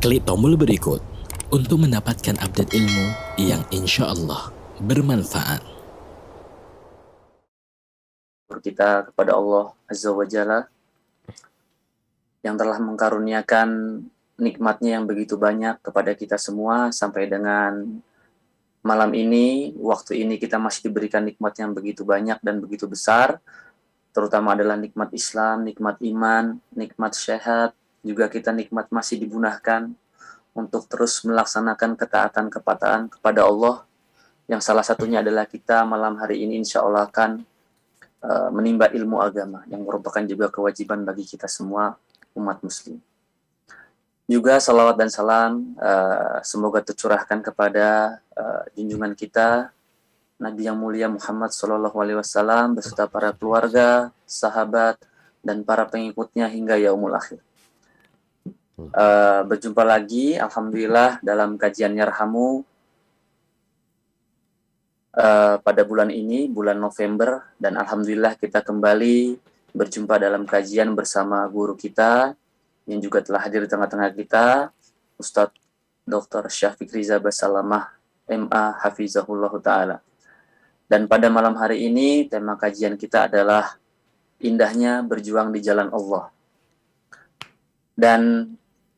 Klik tombol berikut untuk mendapatkan update ilmu yang insya Allah bermanfaat. Kita kepada Allah Azza wa Jalla yang telah mengkaruniakan nikmatnya yang begitu banyak kepada kita semua sampai dengan malam ini, waktu ini kita masih diberikan nikmat yang begitu banyak dan begitu besar, terutama adalah nikmat Islam, nikmat iman, nikmat sehat, juga kita nikmat masih dibunahkan untuk terus melaksanakan ketaatan kepada Allah, yang salah satunya adalah kita malam hari ini insya Allah akan menimba ilmu agama, yang merupakan juga kewajiban bagi kita semua umat muslim. Juga salawat dan salam semoga tercurahkan kepada junjungan kita Nabi yang mulia Muhammad SAW beserta para keluarga, sahabat, dan para pengikutnya hingga yaumul akhir. Berjumpa lagi, alhamdulillah, dalam kajian Yarhamu pada bulan ini, bulan November, dan alhamdulillah kita kembali berjumpa dalam kajian bersama guru kita yang juga telah hadir di tengah-tengah kita, Ustadz Dr. Syafiq Riza Basalamah, MA Hafizahullah Ta'ala. Dan pada malam hari ini, tema kajian kita adalah indahnya berjuang di jalan Allah. Dan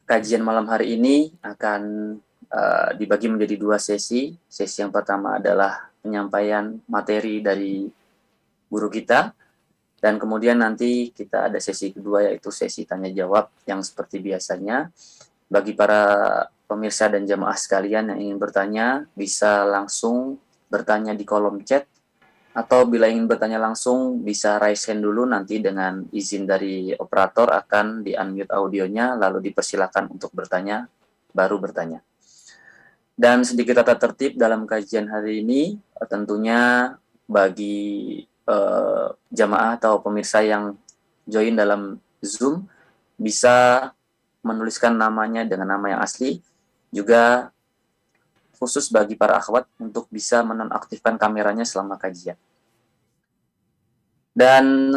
kajian malam hari ini akan dibagi menjadi dua sesi. Sesi yang pertama adalah penyampaian materi dari guru kita, dan kemudian nanti kita ada sesi kedua, yaitu sesi tanya jawab yang seperti biasanya. Bagi para pemirsa dan jamaah sekalian yang ingin bertanya, bisa langsung bertanya di kolom chat, atau bila ingin bertanya langsung bisa raise hand dulu, nanti dengan izin dari operator akan di-unmute audionya, lalu dipersilakan untuk bertanya, baru bertanya. Dan sedikit tata tertib dalam kajian hari ini, tentunya bagi jamaah atau pemirsa yang join dalam Zoom bisa menuliskan namanya dengan nama yang asli, juga khusus bagi para akhwat untuk bisa menonaktifkan kameranya selama kajian. Dan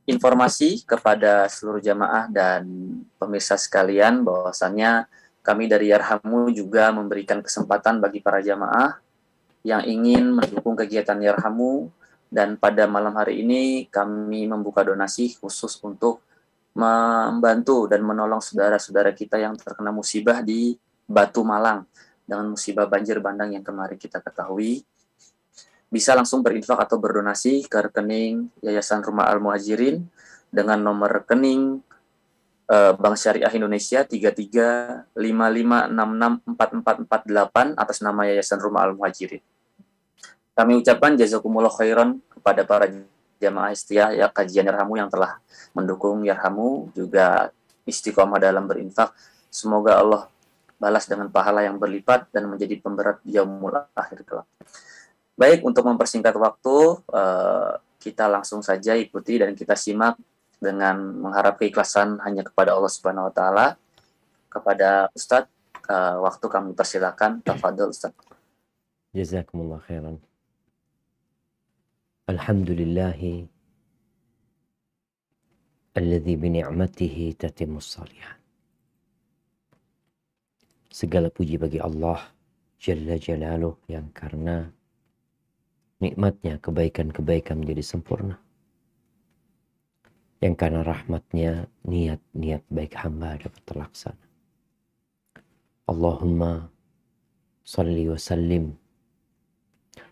informasi kepada seluruh jamaah dan pemirsa sekalian bahwasannya kami dari Yarhamu juga memberikan kesempatan bagi para jamaah yang ingin mendukung kegiatan Yarhamu, dan pada malam hari ini kami membuka donasi khusus untuk membantu dan menolong saudara-saudara kita yang terkena musibah di Batu Malang dengan musibah banjir bandang yang kemarin kita ketahui. Bisa langsung berinfak atau berdonasi ke rekening Yayasan Rumah Al-Muhajirin dengan nomor rekening Bank Syariah Indonesia 3355664448 atas nama Yayasan Rumah Al-Muhajirin. Kami ucapkan jazakumullah khairan kepada para jamaah setia ya kajian Yarhamu yang telah mendukung Yarhamu, juga istiqomah dalam berinfak. Semoga Allah balas dengan pahala yang berlipat dan menjadi pemberat yaumul akhir kelak. Baik, untuk mempersingkat waktu, kita langsung saja ikuti dan kita simak dengan mengharap keikhlasan hanya kepada Allah Subhanahu wa Ta'ala. Kepada Ustadz, waktu kami persilakan. Tafadhol Ustadz. Jazakumullah khairan. Alhamdulillahi alladzi bini'matihi tatimmus shalihat. Segala puji bagi Allah Jalla Jalaluh yang karena nikmatnya kebaikan-kebaikan menjadi sempurna. Yang karena rahmatnya niat-niat baik hamba dapat terlaksana. Allahumma salli wa sallim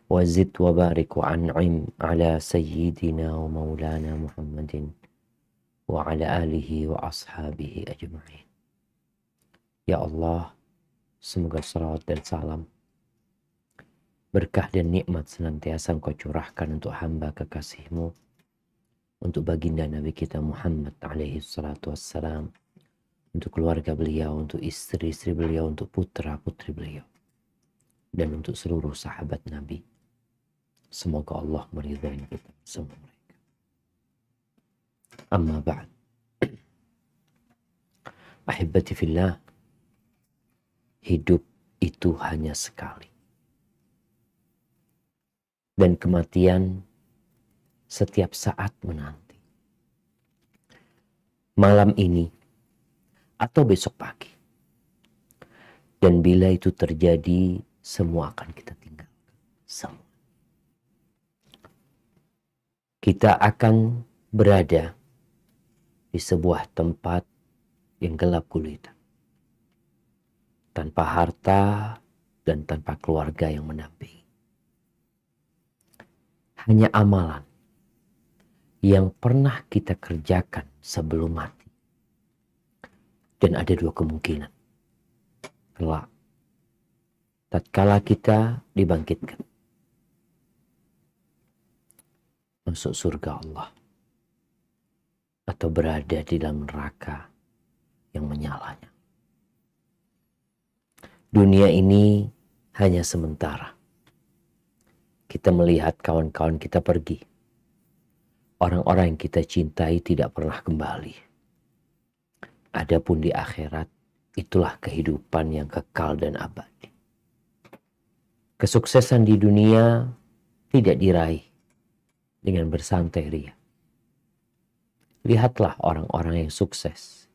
wa zid wa barik wa an'im ala sayyidina wa maulana Muhammadin wa ala alihi wa ashabihi ajma'in. Ya Allah, semoga salawat dan salam, berkah dan nikmat senantiasa Engkau curahkan untuk hamba kekasih-Mu, untuk baginda Nabi kita Muhammad alaihi salatu wassalam, untuk keluarga beliau, untuk istri-istri beliau, untuk putra-putri beliau, dan untuk seluruh sahabat Nabi. Semoga Allah meridhai kita semua mereka. Amma ba'd. Ahibbati fillah, hidup itu hanya sekali. Dan kematian setiap saat menanti. Malam ini atau besok pagi Dan bila itu terjadi, semua akan kita tinggalkan. Semua. Kita akan berada di sebuah tempat yang gelap gulita. Tanpa harta dan tanpa keluarga yang mendampingi. Hanya amalan yang pernah kita kerjakan sebelum mati. Dan ada dua kemungkinan. Kelak, tatkala kita dibangkitkan, masuk surga Allah, atau berada di dalam neraka yang menyalanya. Dunia ini hanya sementara. Kita melihat kawan-kawan kita pergi. Orang-orang yang kita cintai tidak pernah kembali. Adapun di akhirat, itulah kehidupan yang kekal dan abadi. Kesuksesan di dunia tidak diraih dengan bersantai ria. Lihatlah orang-orang yang sukses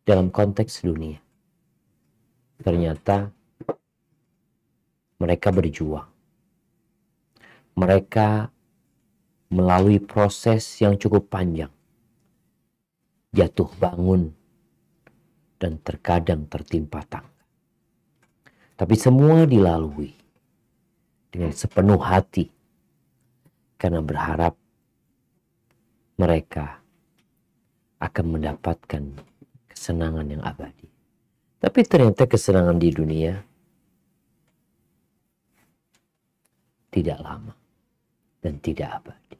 dalam konteks dunia. Ternyata mereka berjuang. Mereka melalui proses yang cukup panjang. Jatuh bangun dan terkadang tertimpa tangga. Tapi semua dilalui dengan sepenuh hati karena berharap mereka akan mendapatkan kesenangan yang abadi. Tapi ternyata kesenangan di dunia tidak lama dan tidak abadi.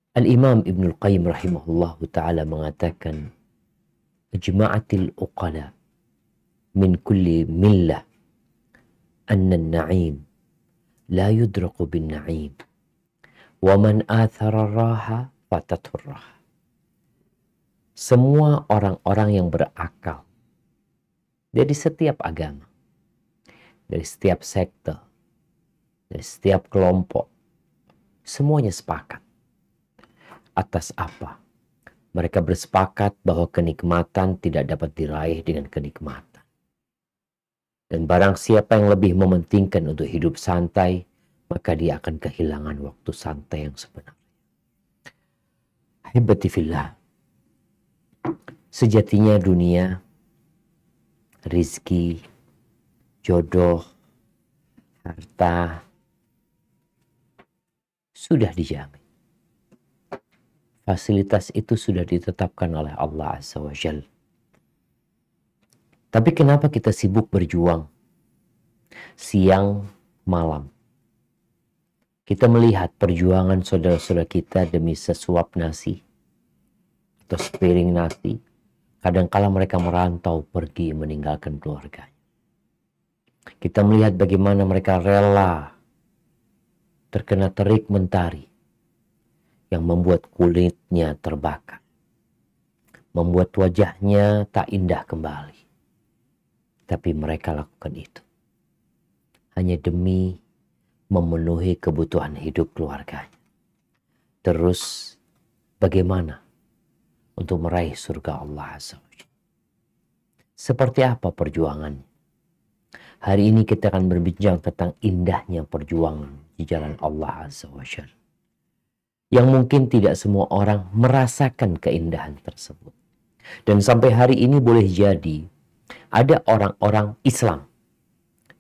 Al-Imam Ibnul Qayyim rahimahullahu ta'ala mengatakan, Ajma'atil uqala min kulli millah anna an-na'im la yudraku bin na'im wa man athara raha fatatur raha. Semua orang-orang yang berakal dari setiap agama, dari setiap sekte, dari setiap kelompok, semuanya sepakat. Atas apa? Mereka bersepakat bahwa kenikmatan tidak dapat diraih dengan kenikmatan. Dan barang siapa yang lebih mementingkan untuk hidup santai, maka dia akan kehilangan waktu santai yang sebenarnya. Ahibati fillah, sejatinya dunia, rizki, jodoh, harta, sudah dijamin. Fasilitas itu sudah ditetapkan oleh Allah Azza wa Jalla. Tapi kenapa kita sibuk berjuang siang malam? Kita melihat perjuangan saudara-saudara kita demi sesuap nasi atau sepiring nasi. Kadang-kala mereka merantau pergi meninggalkan keluarganya. Kita melihat bagaimana mereka rela terkena terik mentari yang membuat kulitnya terbakar, membuat wajahnya tak indah kembali. Tapi mereka lakukan itu hanya demi memenuhi kebutuhan hidup keluarganya. Terus bagaimana untuk meraih surga Allah Azza wa Jalla? Seperti apa perjuangannya? Hari ini kita akan berbincang tentang indahnya perjuangan di jalan Allah Azza wa Jalla, yang mungkin tidak semua orang merasakan keindahan tersebut. Dan sampai hari ini boleh jadi ada orang-orang Islam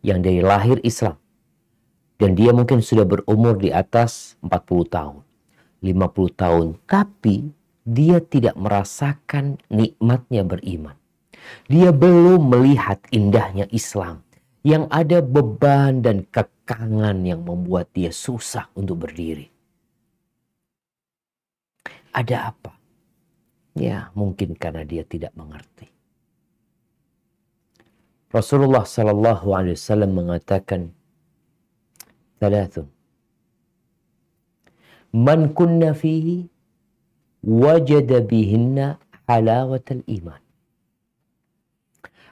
yang dari lahir Islam dan dia mungkin sudah berumur di atas 40 tahun, 50 tahun, tapi dia tidak merasakan nikmatnya beriman. Dia belum melihat indahnya Islam yang ada beban dan kekangan yang membuat dia susah untuk berdiri. Ada apa? Ya, mungkin karena dia tidak mengerti. Rasulullah sallallahu alaihi wasallam mengatakan, "Thalathun man kunna fihi wajada bihinna halawatal iman."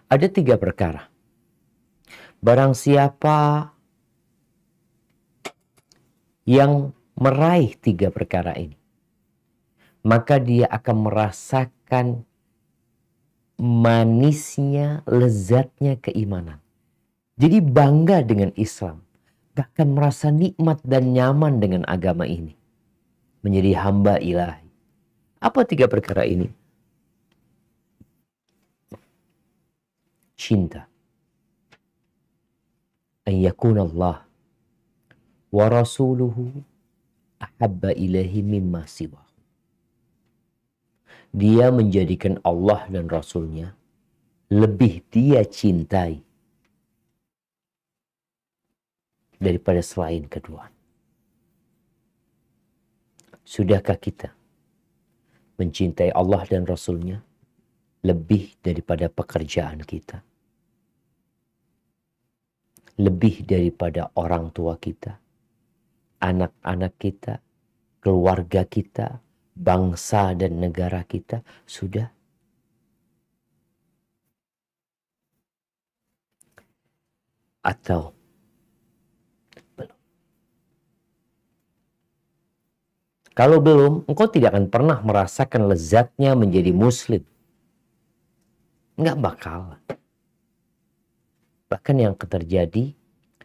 Ada 3 perkara. Barang siapa yang meraih 3 perkara ini, maka dia akan merasakan manisnya, lezatnya keimanan. Jadi bangga dengan Islam. Gak akan merasa nikmat dan nyaman dengan agama ini. Menjadi hamba ilahi. Apa 3 perkara ini? Cinta. An yakuna Allah wa rasuluhu ahabba ilahi mimma siwa. Dia menjadikan Allah dan Rasulnya lebih dia cintai daripada selain kedua. Sudahkah kita mencintai Allah dan Rasulnya lebih daripada pekerjaan kita? Lebih daripada orang tua kita, anak-anak kita, keluarga kita, bangsa dan negara kita? Sudah? Atau belum? Kalau belum, engkau tidak akan pernah merasakan lezatnya menjadi muslim. Nggak bakalan. Bahkan yang terjadi,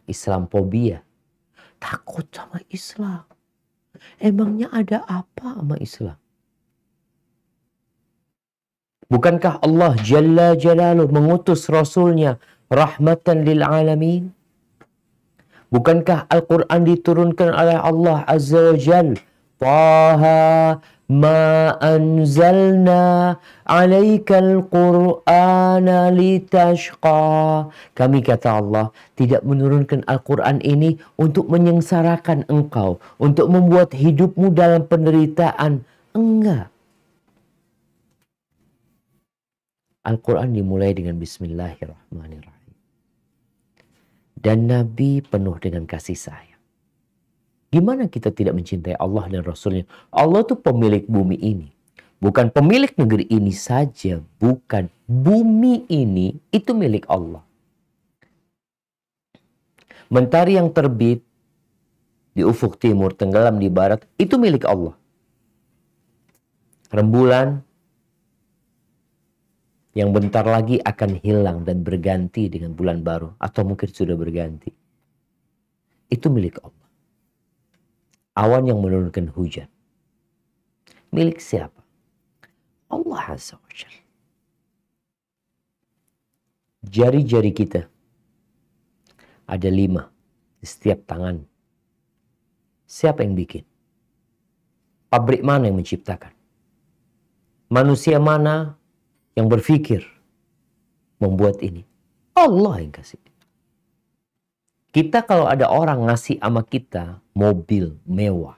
Islamfobia. Takut sama Islam. Emangnya ada apa sama Islam? Bukankah Allah Jalla Jalaluh mengutus Rasulnya rahmatan lil alamin? Bukankah Al-Quran diturunkan oleh Allah Azza wa Jal? Taha ma anzalna alaikal qur'ana litashqa. Kami, kata Allah, tidak menurunkan Al-Quran ini untuk menyengsarakan engkau, untuk membuat hidupmu dalam penderitaan. Enggak. Al-Quran dimulai dengan Bismillahirrahmanirrahim. Dan Nabi penuh dengan kasih sayang. Gimana kita tidak mencintai Allah dan Rasulnya? Allah tuh pemilik bumi ini. Bukan pemilik negeri ini saja. Bukan. Bumi ini itu milik Allah. Mentari yang terbit di ufuk timur, tenggelam di barat, itu milik Allah. Rembulan yang bentar lagi akan hilang dan berganti dengan bulan baru. Atau mungkin sudah berganti. Itu milik Allah. Awan yang menurunkan hujan. Milik siapa? Allah Azza wa Jalla. Jari-jari kita ada 5 di setiap tangan. Siapa yang bikin? Pabrik mana yang menciptakan? Manusia mana yang berpikir membuat ini? Allah yang kasih. Kita kalau ada orang ngasih sama kita mobil mewah,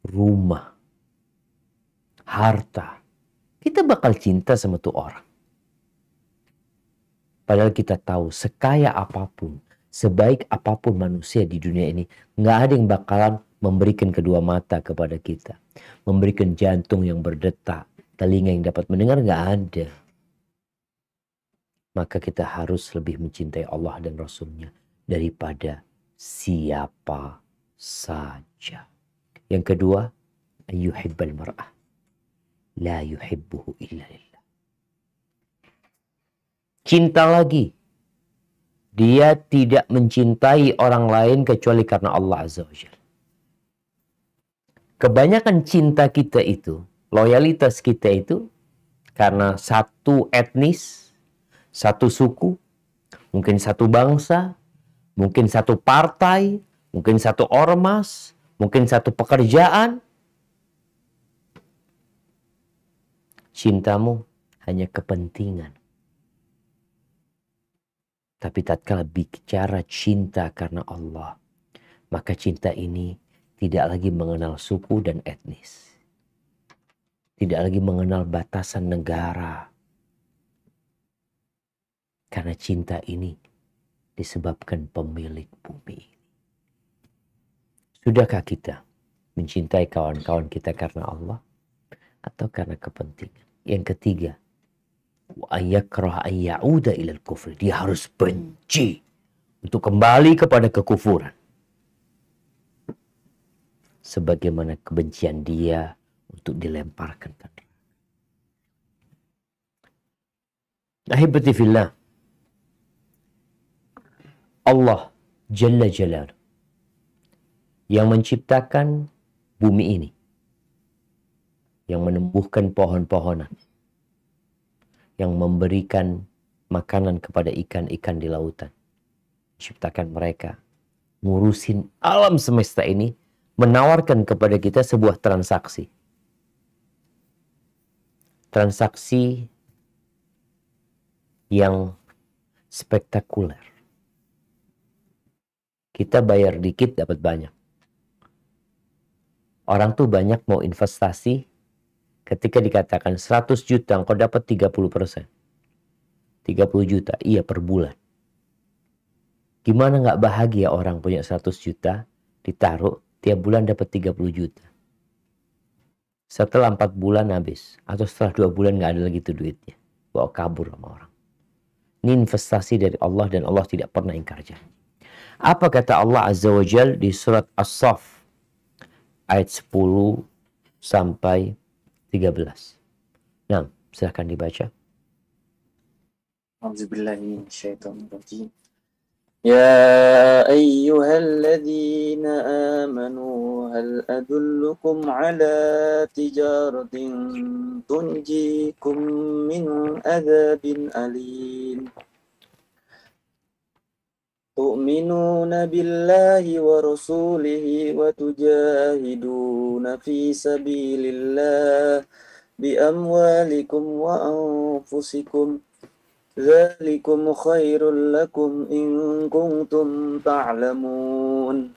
rumah, harta, kita bakal cinta sama tuh orang. Padahal kita tahu sekaya apapun, sebaik apapun manusia di dunia ini, nggak ada yang bakalan memberikan kedua mata kepada kita. Memberikan jantung yang berdetak, telinga yang dapat mendengar, nggak ada. Maka kita harus lebih mencintai Allah dan Rasulnya daripada siapa saja. Yang kedua, ayyuhibbal mar'ah la yuhibbuhu illa lillah. Cinta lagi. Dia tidak mencintai orang lain kecuali karena Allah Azza wa Jalla. Kebanyakan cinta kita itu, loyalitas kita itu karena satu etnis, satu suku, mungkin satu bangsa, mungkin satu partai, mungkin satu ormas, mungkin satu pekerjaan. Cintamu hanya kepentingan. Tapi tatkala bicara cinta karena Allah, maka cinta ini tidak lagi mengenal suku dan etnis. Tidak lagi mengenal batasan negara. Karena cinta ini disebabkan pemilik bumi. Sudahkah kita mencintai kawan-kawan kita karena Allah atau karena kepentingan? Yang ketiga, wa ayakrah an ya'uda ilal kufri. Dia harus benci untuk kembali kepada kekufuran. Sebagaimana kebencian dia untuk dilemparkan ke neraka. Ahibati fillah, Allah Jalla Jalal yang menciptakan bumi ini, yang menumbuhkan pohon-pohonan, yang memberikan makanan kepada ikan-ikan di lautan, ciptakan mereka, ngurusin alam semesta ini, menawarkan kepada kita sebuah transaksi. Transaksi yang spektakuler. Kita bayar dikit dapat banyak. Orang tuh banyak mau investasi ketika dikatakan 100 juta engkau dapat 30%. 30 juta, iya per bulan. Gimana nggak bahagia orang punya 100 juta, ditaruh tiap bulan dapat 30 juta. Setelah 4 bulan habis, atau setelah 2 bulan nggak ada lagi tuh duitnya. Bawa kabur sama orang. Ini investasi dari Allah dan Allah tidak pernah ingkar janji. Apa kata Allah Azza wa Jal di surat As-Saff ayat 10 sampai 13. Nah, silahkan dibaca. A'udzubillahiminasyaitonirrajim. Ya ayyuhalladzina amanu hal adullukum ala tijaratin tunjikum min adzabin alim. Tu'minuna billahi wa rasulihi wa tujahiduna fi sabilillah bi amwalikum wa anfusikum. Dzalikum khairul lakum in kuntum ta'lamun.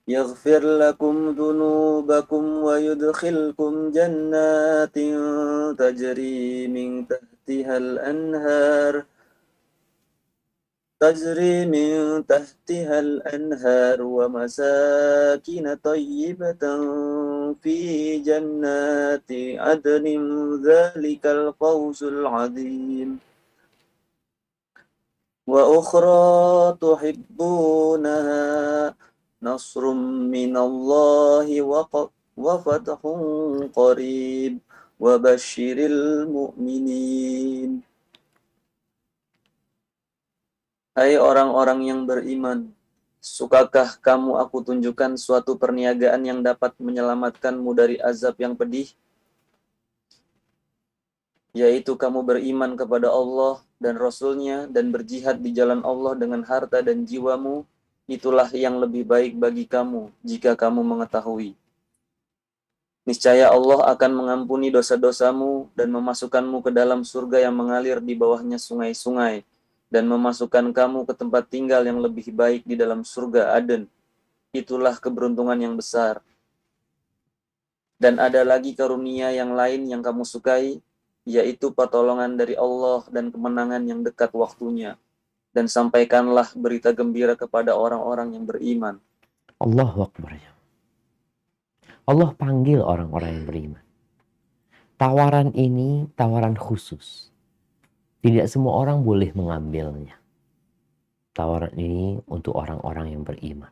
Yaghfir lakum dhunubakum wa yudkhilkum jannatin tajri min tahtihal anhar. تجري من تحتها الأنهار ومساكن طيبة في جنات عدن ذلك الفوز العظيم وأخرى تحبونها نصر من الله وفتح قريب وبشر المؤمنين. Hai orang-orang yang beriman, sukakah kamu aku tunjukkan suatu perniagaan yang dapat menyelamatkanmu dari azab yang pedih? Yaitu kamu beriman kepada Allah dan Rasul-Nya dan berjihad di jalan Allah dengan harta dan jiwamu, itulah yang lebih baik bagi kamu jika kamu mengetahui. Niscaya Allah akan mengampuni dosa-dosamu dan memasukkanmu ke dalam surga yang mengalir di bawahnya sungai-sungai, dan memasukkan kamu ke tempat tinggal yang lebih baik di dalam surga Aden. Itulah keberuntungan yang besar. Dan ada lagi karunia yang lain yang kamu sukai, yaitu pertolongan dari Allah dan kemenangan yang dekat waktunya. Dan sampaikanlah berita gembira kepada orang-orang yang beriman. Allahu Akbar. Allah panggil orang-orang yang beriman. Tawaran ini tawaran khusus. Tidak semua orang boleh mengambilnya. Tawaran ini untuk orang-orang yang beriman.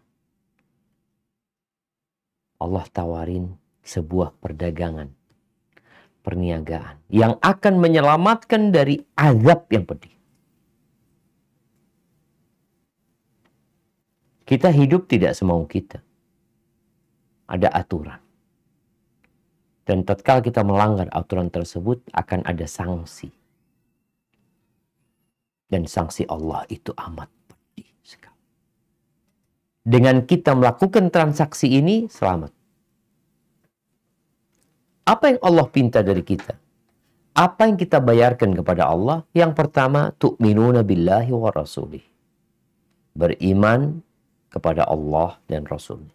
Allah tawarin sebuah perdagangan, perniagaan yang akan menyelamatkan dari azab yang pedih. Kita hidup tidak semau kita. Ada aturan. Dan tatkala kita melanggar aturan tersebut akan ada sanksi. Dan sanksi Allah itu amat pedih sekali. Dengan kita melakukan transaksi ini, selamat. Apa yang Allah pinta dari kita? Apa yang kita bayarkan kepada Allah? Yang pertama, tu'minuna billahi wa rasulih. Beriman kepada Allah dan Rasulnya.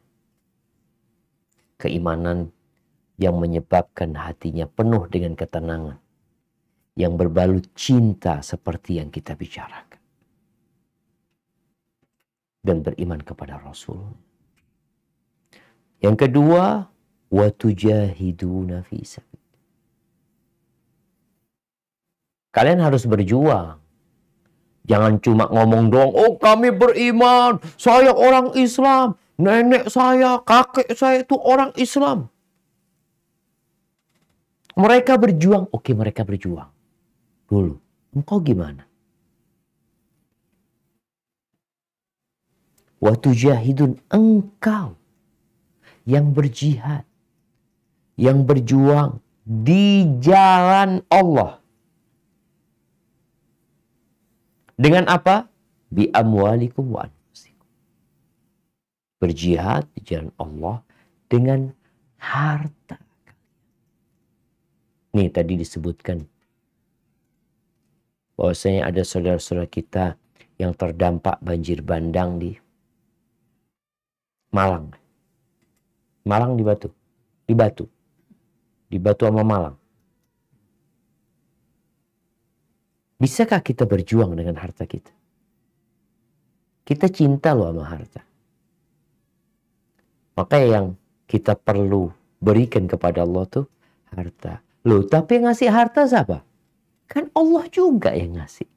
Keimanan yang menyebabkan hatinya penuh dengan ketenangan. Yang berbalut cinta seperti yang kita bicarakan. Dan beriman kepada Rasul. Yang kedua, wa tujahiduna fi sabil. Kalian harus berjuang. Jangan cuma ngomong doang, oh kami beriman, saya orang Islam, nenek saya, kakek saya itu orang Islam. Mereka berjuang, oke mereka berjuang. dulu. Engkau gimana? Wa tujahidun, engkau yang berjihad, yang berjuang di jalan Allah. Dengan apa? Bi amwalikum wa anfusikum. Berjihad di jalan Allah dengan harta. Nih tadi disebutkan bahwasanya ada saudara-saudara kita yang terdampak banjir bandang di Malang. Malang di Batu. Di Batu. Di Batu sama Malang. Bisakah kita berjuang dengan harta kita? Kita cinta loh sama harta. Maka yang kita perlu berikan kepada Allah tuh harta. Loh, tapi yang ngasih harta siapa? Kan Allah juga yang ngasih.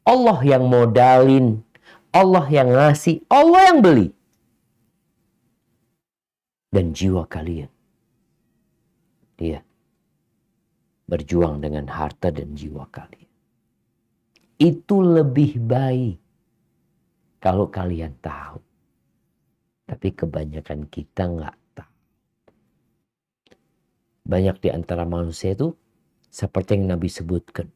Allah yang modalin. Allah yang ngasih. Allah yang beli. Dan jiwa kalian. Dia berjuang dengan harta dan jiwa kalian. Itu lebih baik kalau kalian tahu. Tapi kebanyakan kita nggak tahu. Banyak di antara manusia itu seperti yang Nabi sebutkan.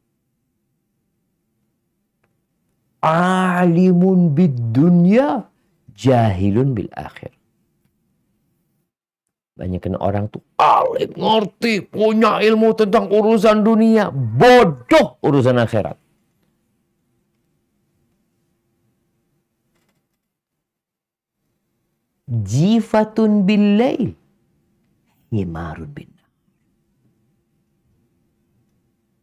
Alimun bid dunya, jahilun bil akhir. Banyakan orang tuh alim, ngerti, punya ilmu tentang urusan dunia, bodoh urusan akhirat. Jifatun bil lail, himarun bin.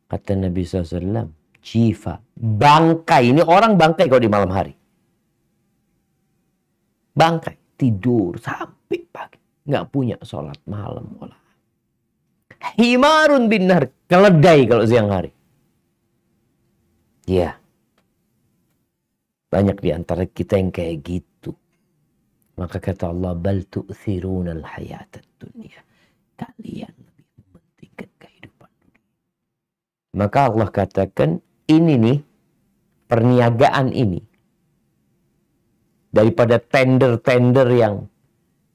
Kata Nabi SAW, jifa, bangkai. Ini orang bangkai kalau di malam hari. Bangkai, tidur sampai pagi. Nggak punya sholat malam. Himarun bin nar, keledai kalau siang hari. Iya. Banyak di antara kita yang kayak gitu. Maka kata Allah, bal tu'thiruna al-hayatad dunya. Kalian lebih mementingkan kehidupan dunia. Maka Allah katakan, ini nih, perniagaan ini. Daripada tender-tender yang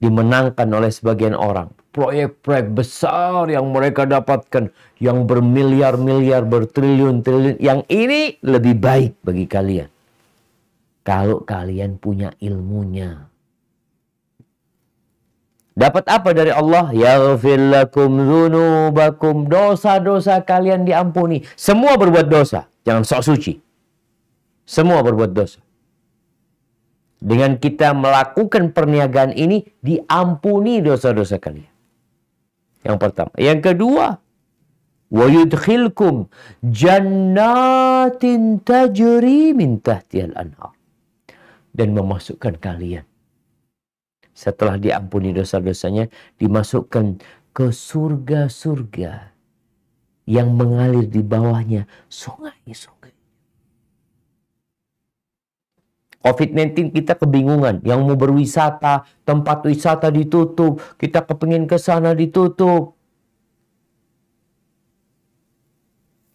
dimenangkan oleh sebagian orang. Proyek-proyek besar yang mereka dapatkan. Yang bermiliar-miliar, bertriliun-triliun. Yang ini lebih baik bagi kalian. Kalau kalian punya ilmunya. Dapat apa dari Allah? Yaghfir lakum dzunubakum. Dosa-dosa kalian diampuni. Semua berbuat dosa. Jangan sok suci. Semua berbuat dosa. Dengan kita melakukan perniagaan ini, diampuni dosa-dosa kalian. Yang pertama. Yang kedua, wa yudkhilkum jannatin tajri min tahtihal anhar. Dan memasukkan kalian, setelah diampuni dosa-dosanya, dimasukkan ke surga-surga yang mengalir di bawahnya sungai-sungai. COVID-19 kita kebingungan. Yang mau berwisata, tempat wisata ditutup. Kita kepingin ke sana ditutup.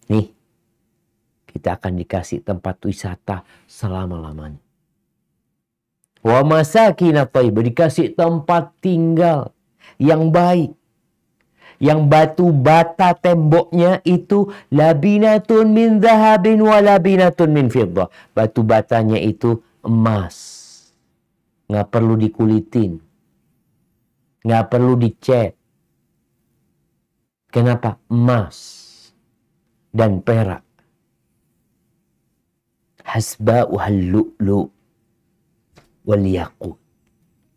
Nih, kita akan dikasih tempat wisata selama-lamanya. Wa masakin thayyibah, dikasih tempat tinggal yang baik. Yang batu bata temboknya itu labinatun min dhahabin wa labinatun min fiddah. Batu batanya itu emas. Nggak perlu dikulitin. Nggak perlu dicat. Kenapa? Emas dan perak. Hasba'uhal lu'lu' wal yaqut.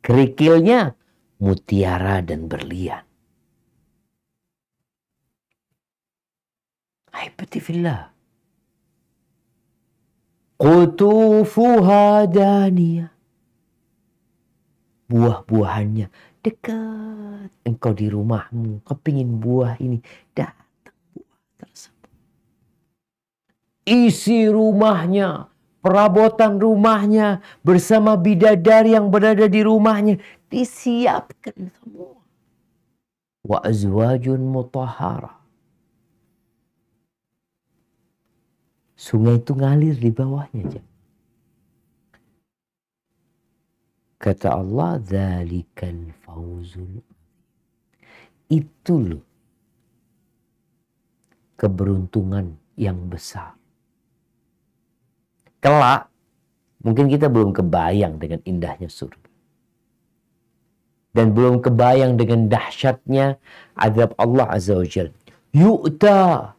Kerikilnya mutiara dan berlian. Haibati fillah. Qutufuha daniyah. Buah-buahannya dekat. Engkau di rumahmu, kepingin buah ini, datang buah tersebut. Isi rumahnya, perabotan rumahnya, bersama bidadari yang berada di rumahnya, disiapkan semua. Wa azwajun mutahharah. Sungai itu ngalir di bawahnya aja. Kata Allah, "Dzalikal fawzul." Itu loh keberuntungan yang besar. Kelak, mungkin kita belum kebayang dengan indahnya surga. Dan belum kebayang dengan dahsyatnya azab Allah Azza wa Jalla. Yu'ta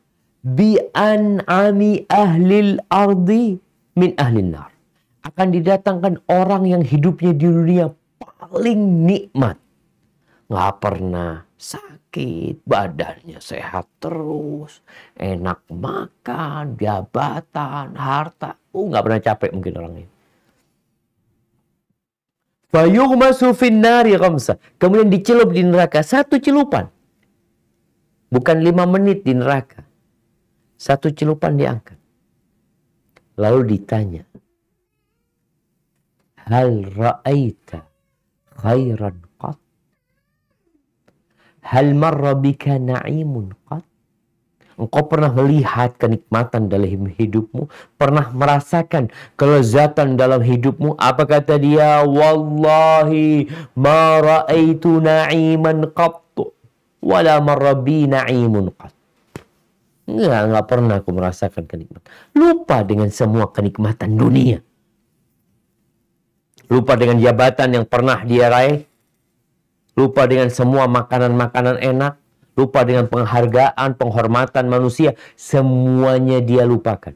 bi'an'ami ahlil ardi min ahlin nar. Akan didatangkan orang yang hidupnya di dunia paling nikmat. Nggak pernah sakit, badannya sehat terus, enak makan, jabatan, harta. Nggak pernah capek mungkin orang ini. Fayughmasu finnari khamsa. Kemudian dicelup di neraka. 1 celupan. Bukan 5 menit di neraka. 1 celupan diangkat. Lalu ditanya, hal ra'aita khairan qat? Hal marra bika na'imun qat? Engkau pernah melihat kenikmatan dalam hidupmu? Pernah merasakan kelezatan dalam hidupmu? Apa kata dia? Wallahi ma ra'aitu na'iman qattu wala marra bi na'imun qat. Enggak pernah aku merasakan kenikmatan. Lupa dengan semua kenikmatan dunia. Lupa dengan jabatan yang pernah dia raih. Lupa dengan semua makanan-makanan enak. Lupa dengan penghargaan, penghormatan manusia. Semuanya dia lupakan.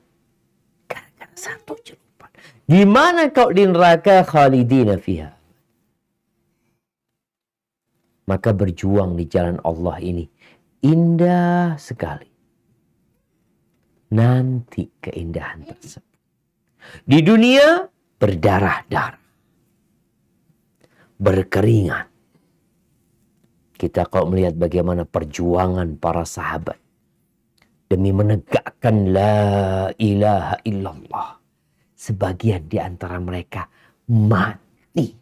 Gara-gara 1 celupan. Gimana kau di neraka? Khalidina fiha. Maka berjuang di jalan Allah ini indah sekali. Nanti keindahan tersebut. Di dunia berdarah-darah. Berkeringat. Kita kalau melihat bagaimana perjuangan para sahabat demi menegakkan la ilaha illallah. Sebagian di antara mereka mati.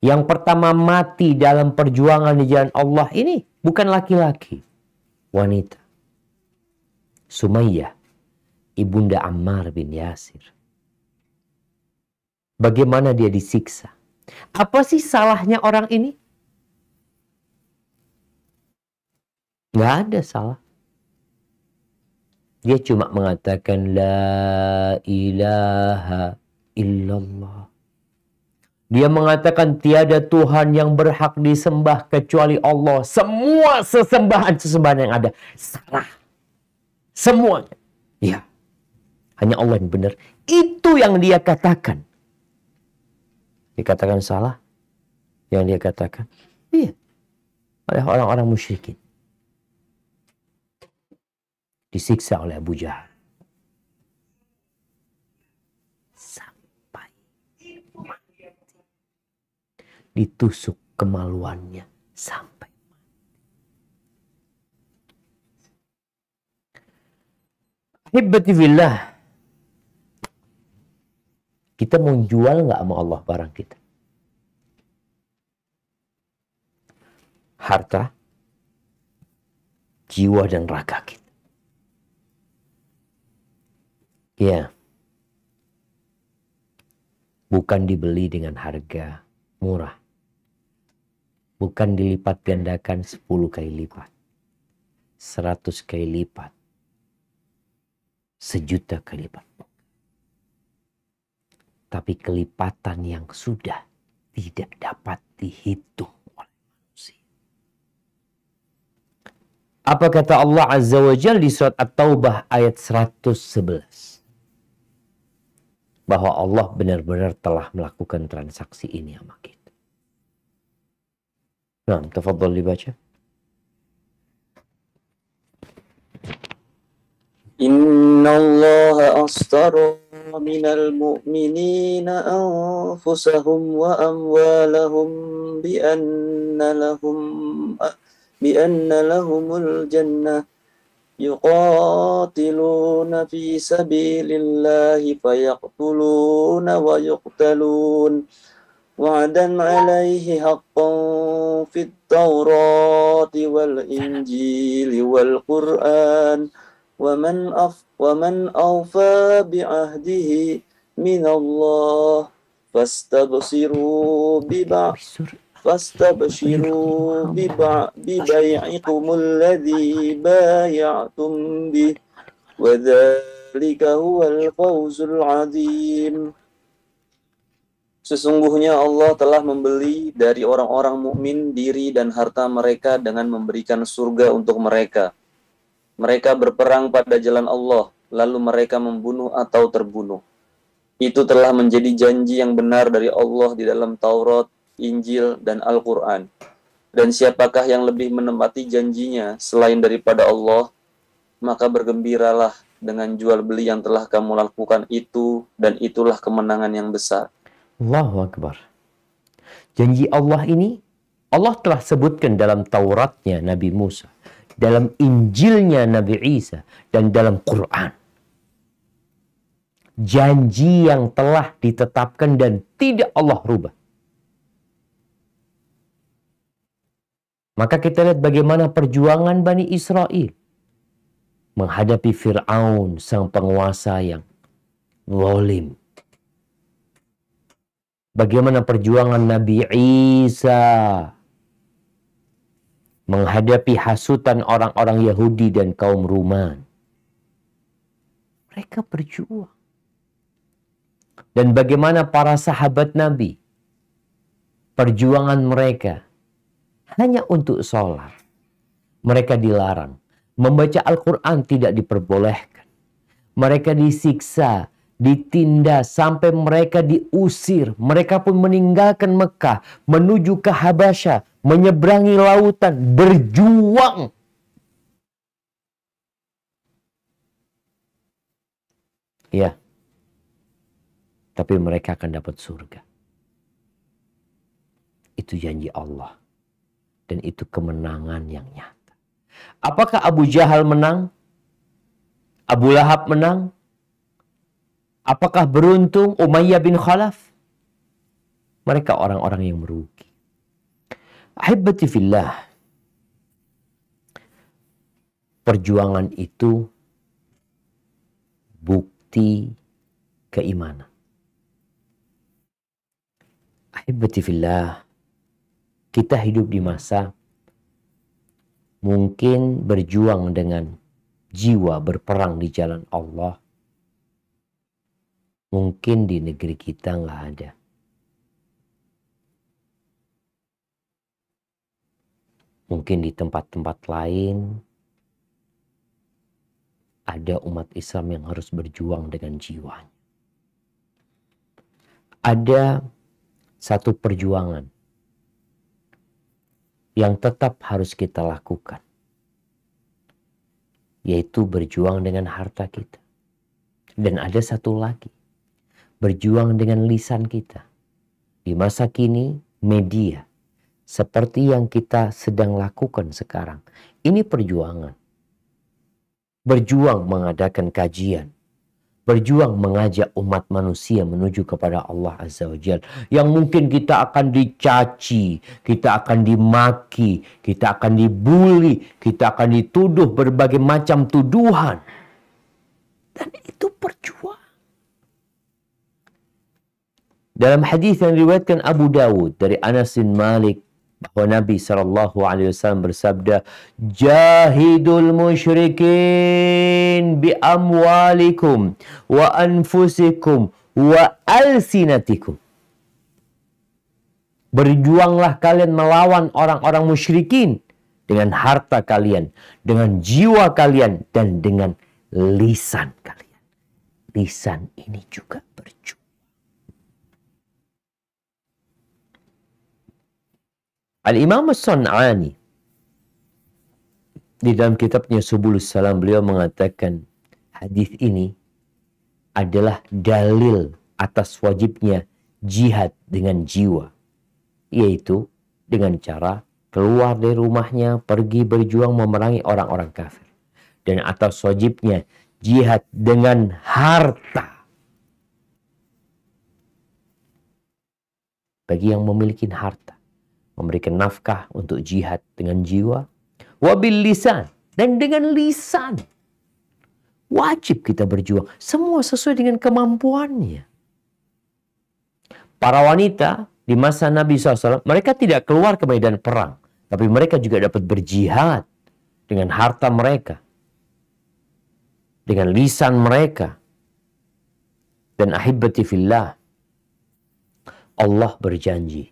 Yang pertama mati dalam perjuangan di jalan Allah ini bukan laki-laki, wanita. Sumayyah, ibunda Ammar bin Yasir. Bagaimana dia disiksa? Apa sih salahnya orang ini? Nggak ada salah. Dia cuma mengatakan la ilaha illallah. Dia mengatakan tiada Tuhan yang berhak disembah kecuali Allah. Semua sesembahan yang ada salah. Semuanya. Ya. Hanya Allah yang benar. Itu yang dia katakan. Dikatakan salah. Yang dia katakan. Iya. Oleh orang-orang musyrikin. Disiksa oleh Abu Jahal. Sampai mati. Ditusuk kemaluannya. Sampai mati. Hibbati fillah. Kita mau jual nggak sama Allah barang kita? Harta, jiwa dan raga kita. Ya. Bukan dibeli dengan harga murah. Bukan dilipat gandakan 10 kali lipat. 100 kali lipat. 1.000.000 kali lipat. Tapi kelipatan yang sudah tidak dapat dihitung oleh manusia. Apa kata Allah Azza wa Jalla di surat At-Taubah ayat 111? Bahwa Allah benar-benar telah melakukan transaksi ini sama kita. Nah, tafadhal dibaca. Innallaha astara minal mu'minina anfusahum wa amwalahum bianna lahumul jannah yuqatiluna fi sabilillahi fayaqtuluna wa yuqtalun wa'dan 'alaihi haqqan في التوراة والإنجيل والقرآن ومن أوفى بعهده من الله فاستبشروا ببيعكم الذي بايعتم به وذلك هو الفوز العظيم. Sesungguhnya Allah telah membeli dari orang-orang mukmin diri dan harta mereka dengan memberikan surga untuk mereka. Mereka berperang pada jalan Allah, lalu mereka membunuh atau terbunuh. Itu telah menjadi janji yang benar dari Allah di dalam Taurat, Injil, dan Al-Quran. Dan siapakah yang lebih menempati janjinya selain daripada Allah, maka bergembiralah dengan jual beli yang telah kamu lakukan itu, dan itulah kemenangan yang besar. Allahu Akbar. Janji Allah ini, Allah telah sebutkan dalam Tauratnya Nabi Musa, dalam Injilnya Nabi Isa, dan dalam Quran. Janji yang telah ditetapkan dan tidak Allah rubah. Maka kita lihat bagaimana perjuangan Bani Israel menghadapi Fir'aun, sang penguasa yang zalim. Bagaimana perjuangan Nabi Isa menghadapi hasutan orang-orang Yahudi dan kaum Ruman. Mereka berjuang. Dan bagaimana para sahabat Nabi, perjuangan mereka hanya untuk sholat. Mereka dilarang. Membaca Al-Quran tidak diperbolehkan. Mereka disiksa, ditindas sampai mereka diusir. Mereka pun meninggalkan Mekah, menuju ke Habasyah, menyeberangi lautan, berjuang. Ya, tapi mereka akan dapat surga. Itu janji Allah. Dan itu kemenangan yang nyata. Apakah Abu Jahal menang? Abu Lahab menang? Apakah beruntung Umayyah bin Khalaf? Mereka orang-orang yang merugi. Ahibati fillah. Perjuangan itu bukti keimanan. Ahibati fillah. Kita hidup di masa mungkin berjuang dengan jiwa berperang di jalan Allah. Mungkin di negeri kita nggak ada. Mungkin di tempat-tempat lain ada umat Islam yang harus berjuang dengan jiwanya. Ada satu perjuangan yang tetap harus kita lakukan, yaitu berjuang dengan harta kita. Dan ada satu lagi, berjuang dengan lisan kita. Di masa kini, media seperti yang kita sedang lakukan sekarang, ini perjuangan. Berjuang mengadakan kajian, berjuang mengajak umat manusia menuju kepada Allah Azza wa Jalla. Yang mungkin kita akan dicaci, kita akan dimaki, kita akan dibully, kita akan dituduh berbagai macam tuduhan. Dan itu perjuangan. Dalam hadis yang diriwayatkan Abu Dawud dari Anas bin Malik, bahwa Nabi SAW bersabda, "Jahidul musyrikin bi amwalikum wa anfusikum wa alsinatikum." Berjuanglah kalian melawan orang-orang musyrikin dengan harta kalian, dengan jiwa kalian, dan dengan lisan kalian. Lisan ini juga berjuang. Al-Imam As-Sun'ani di dalam kitabnya Subulus Salam, beliau mengatakan hadis ini adalah dalil atas wajibnya jihad dengan jiwa, yaitu dengan cara keluar dari rumahnya, pergi berjuang memerangi orang-orang kafir, dan atas wajibnya jihad dengan harta. Bagi yang memiliki harta, memberikan nafkah untuk jihad dengan jiwa. Wabil lisan, dan dengan lisan. Wajib kita berjuang. Semua sesuai dengan kemampuannya. Para wanita di masa Nabi SAW, mereka tidak keluar ke medan perang. Tapi mereka juga dapat berjihad dengan harta mereka. Dengan lisan mereka. Dan ahibati fillah. Allah berjanji.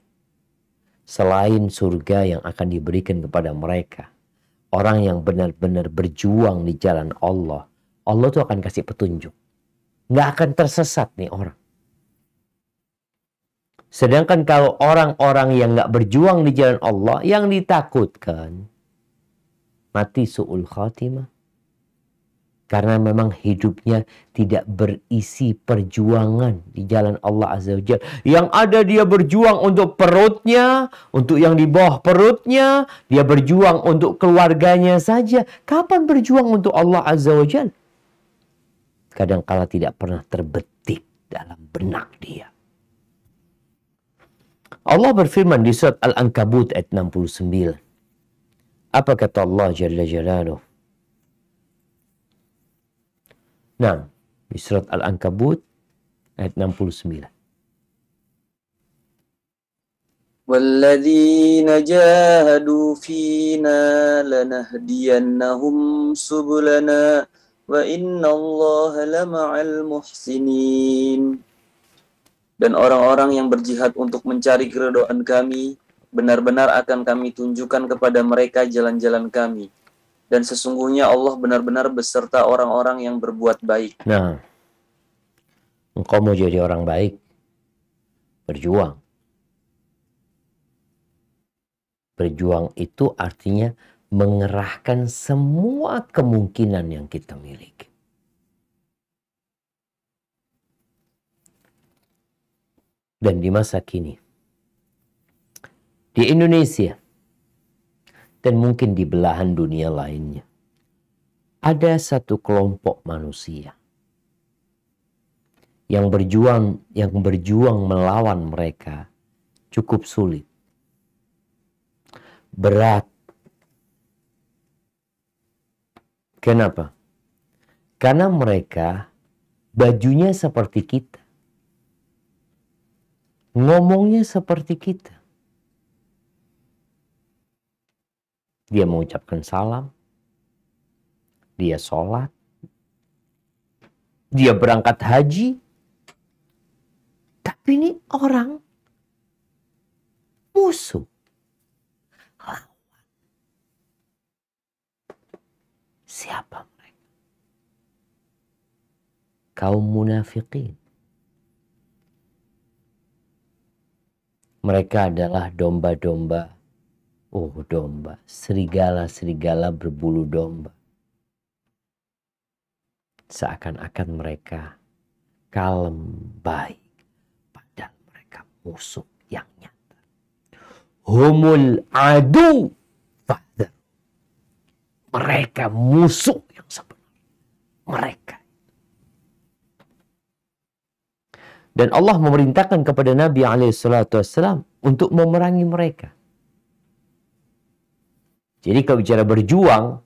Selain surga yang akan diberikan kepada mereka. Orang yang benar-benar berjuang di jalan Allah. Allah tuh akan kasih petunjuk. Nggak akan tersesat nih orang. Sedangkan kalau orang-orang yang nggak berjuang di jalan Allah, yang ditakutkan mati su'ul khatimah. Karena memang hidupnya tidak berisi perjuangan di jalan Allah Azza wa Jalla. Yang ada dia berjuang untuk perutnya, untuk yang di bawah perutnya, dia berjuang untuk keluarganya saja. Kapan berjuang untuk Allah Azza wa Jalla? Kadangkala tidak pernah terbetik dalam benak dia. Allah berfirman di surat Al-Ankabut ayat 69. Apa kata Allah Jalla Jalaluh? Nah, di surat Al-Ankabut ayat 69. وَالَّذِينَ جَاهَدُوا فِينَا لَنَهْدِيَنَّهُمْ سُبُلَنَا وَإِنَّ اللَّهَ لَمَعَ الْمُحْسِنِينَ. Dan orang-orang yang berjihad untuk mencari keridhaan kami, benar-benar akan kami tunjukkan kepada mereka jalan-jalan kami. Dan sesungguhnya Allah benar-benar beserta orang-orang yang berbuat baik. Nah, engkau mau jadi orang baik, berjuang. Berjuang itu artinya mengerahkan semua kemungkinan yang kita miliki. Dan di masa kini, di Indonesia, dan mungkin di belahan dunia lainnya, ada satu kelompok manusia yang berjuang melawan mereka cukup sulit, berat. Kenapa? Karena mereka bajunya seperti kita, ngomongnya seperti kita. Dia mengucapkan salam, dia sholat, dia berangkat haji. Tapi ini orang musuh. Siapa mereka? Kaum munafikin. Mereka adalah domba-domba. Oh, domba. Serigala-serigala berbulu domba. Seakan-akan mereka kalem, baik. Padahal mereka musuh yang nyata. Humul adu fahdar. Mereka musuh yang sebenarnya. Mereka. Dan Allah memerintahkan kepada Nabi SAW untuk memerangi mereka. Jadi kalau bicara berjuang,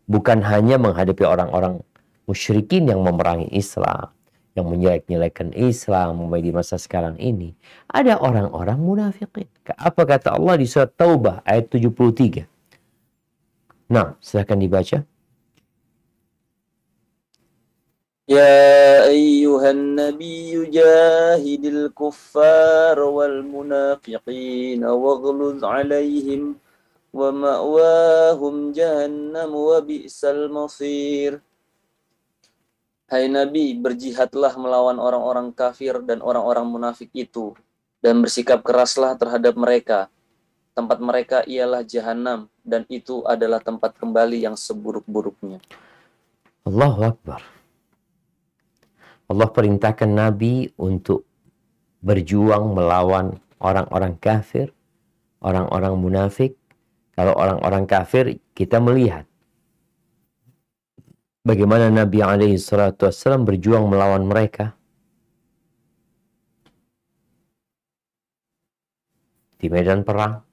bukan hanya menghadapi orang-orang musyrikin yang memerangi Islam, yang menjelek-jelekan Islam di masa sekarang ini. Ada orang-orang munafikin. Apa kata Allah di surat Taubah ayat 73? Nah, silakan dibaca. Ya ayyuhan nabiyyu jahidil kuffar wal munafiqin waghluz alaihim wa ma'wahum jahannam wa bi'sal masir. Hai Nabi, berjihadlah melawan orang-orang kafir dan orang-orang munafik itu, dan bersikap keraslah terhadap mereka. Tempat mereka ialah jahanam, dan itu adalah tempat kembali yang seburuk-buruknya. Allahu Akbar. Allah perintahkan Nabi untuk berjuang melawan orang-orang kafir, orang-orang munafik. Kalau orang-orang kafir, kita melihat bagaimana Nabi SAW berjuang melawan mereka. Di medan perang,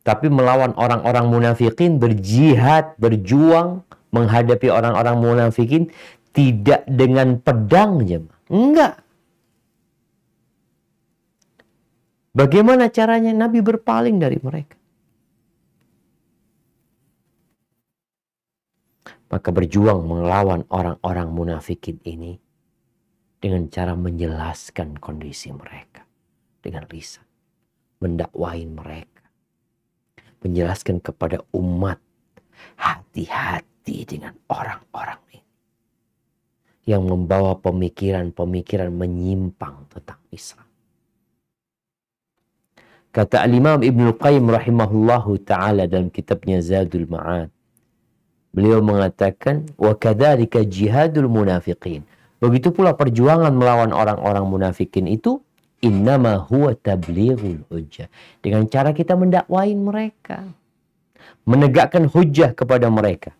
Tapi melawan orang-orang munafikin, berjihad, berjuang menghadapi orang-orang munafikin tidak dengan pedang, jemaah. Enggak. Bagaimana caranya? Nabi berpaling dari mereka. Maka berjuang melawan orang-orang munafikin ini dengan cara menjelaskan kondisi mereka dengan lisan, mendakwahi mereka, menjelaskan kepada umat, hati-hati dengan orang-orang ini yang membawa pemikiran-pemikiran menyimpang tentang Islam. Kata Al-Imam Ibnul Qayyim rahimahullahu ta'ala dalam kitabnya Zadul Ma'ad, beliau mengatakan, wa kadzalika jihadul munafiqin. Begitu pula perjuangan melawan orang-orang munafikin itu, innama huwa tablighul hujjah. Dengan cara kita mendakwain mereka, menegakkan hujjah kepada mereka.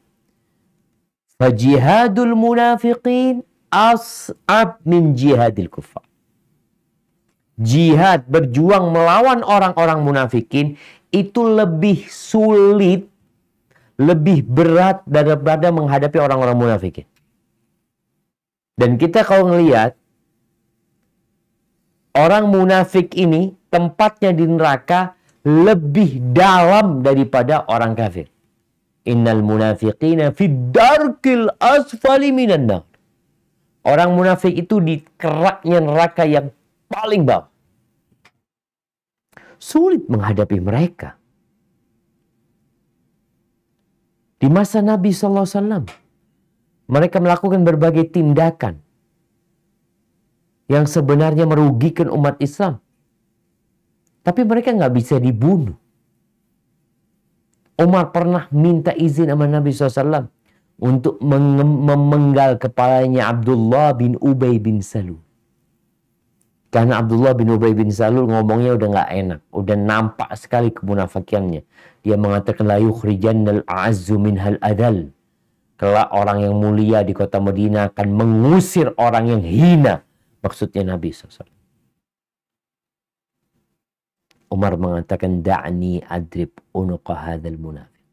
Fajihadul munafiqin as'ab min jihadil kuffar. Jihad, berjuang melawan orang-orang munafikin itu lebih sulit, lebih berat daripada menghadapi orang-orang munafikin. Dan kita kalau ngelihat orang munafik ini tempatnya di neraka lebih dalam daripada orang kafir. Innal munafiqina fid darkil asfali minan nar. Orang munafik itu di keraknya neraka yang paling bawah. Sulit menghadapi mereka. Di masa Nabi SAW, mereka melakukan berbagai tindakan yang sebenarnya merugikan umat Islam. Tapi mereka nggak bisa dibunuh. Umar pernah minta izin sama Nabi SAW untuk memenggal kepalanya Abdullah bin Ubay bin Salul. Karena Abdullah bin Ubay bin Salul ngomongnya udah nggak enak. Udah nampak sekali kemunafikannya. Dia mengatakan, la yukhrijannal a'azzu minhal adal. Kelak orang yang mulia di kota Madinah akan mengusir orang yang hina. Maksudnya Nabi SAW. Umar mengatakan, da'ni adrib unuqa hadzal munafiq.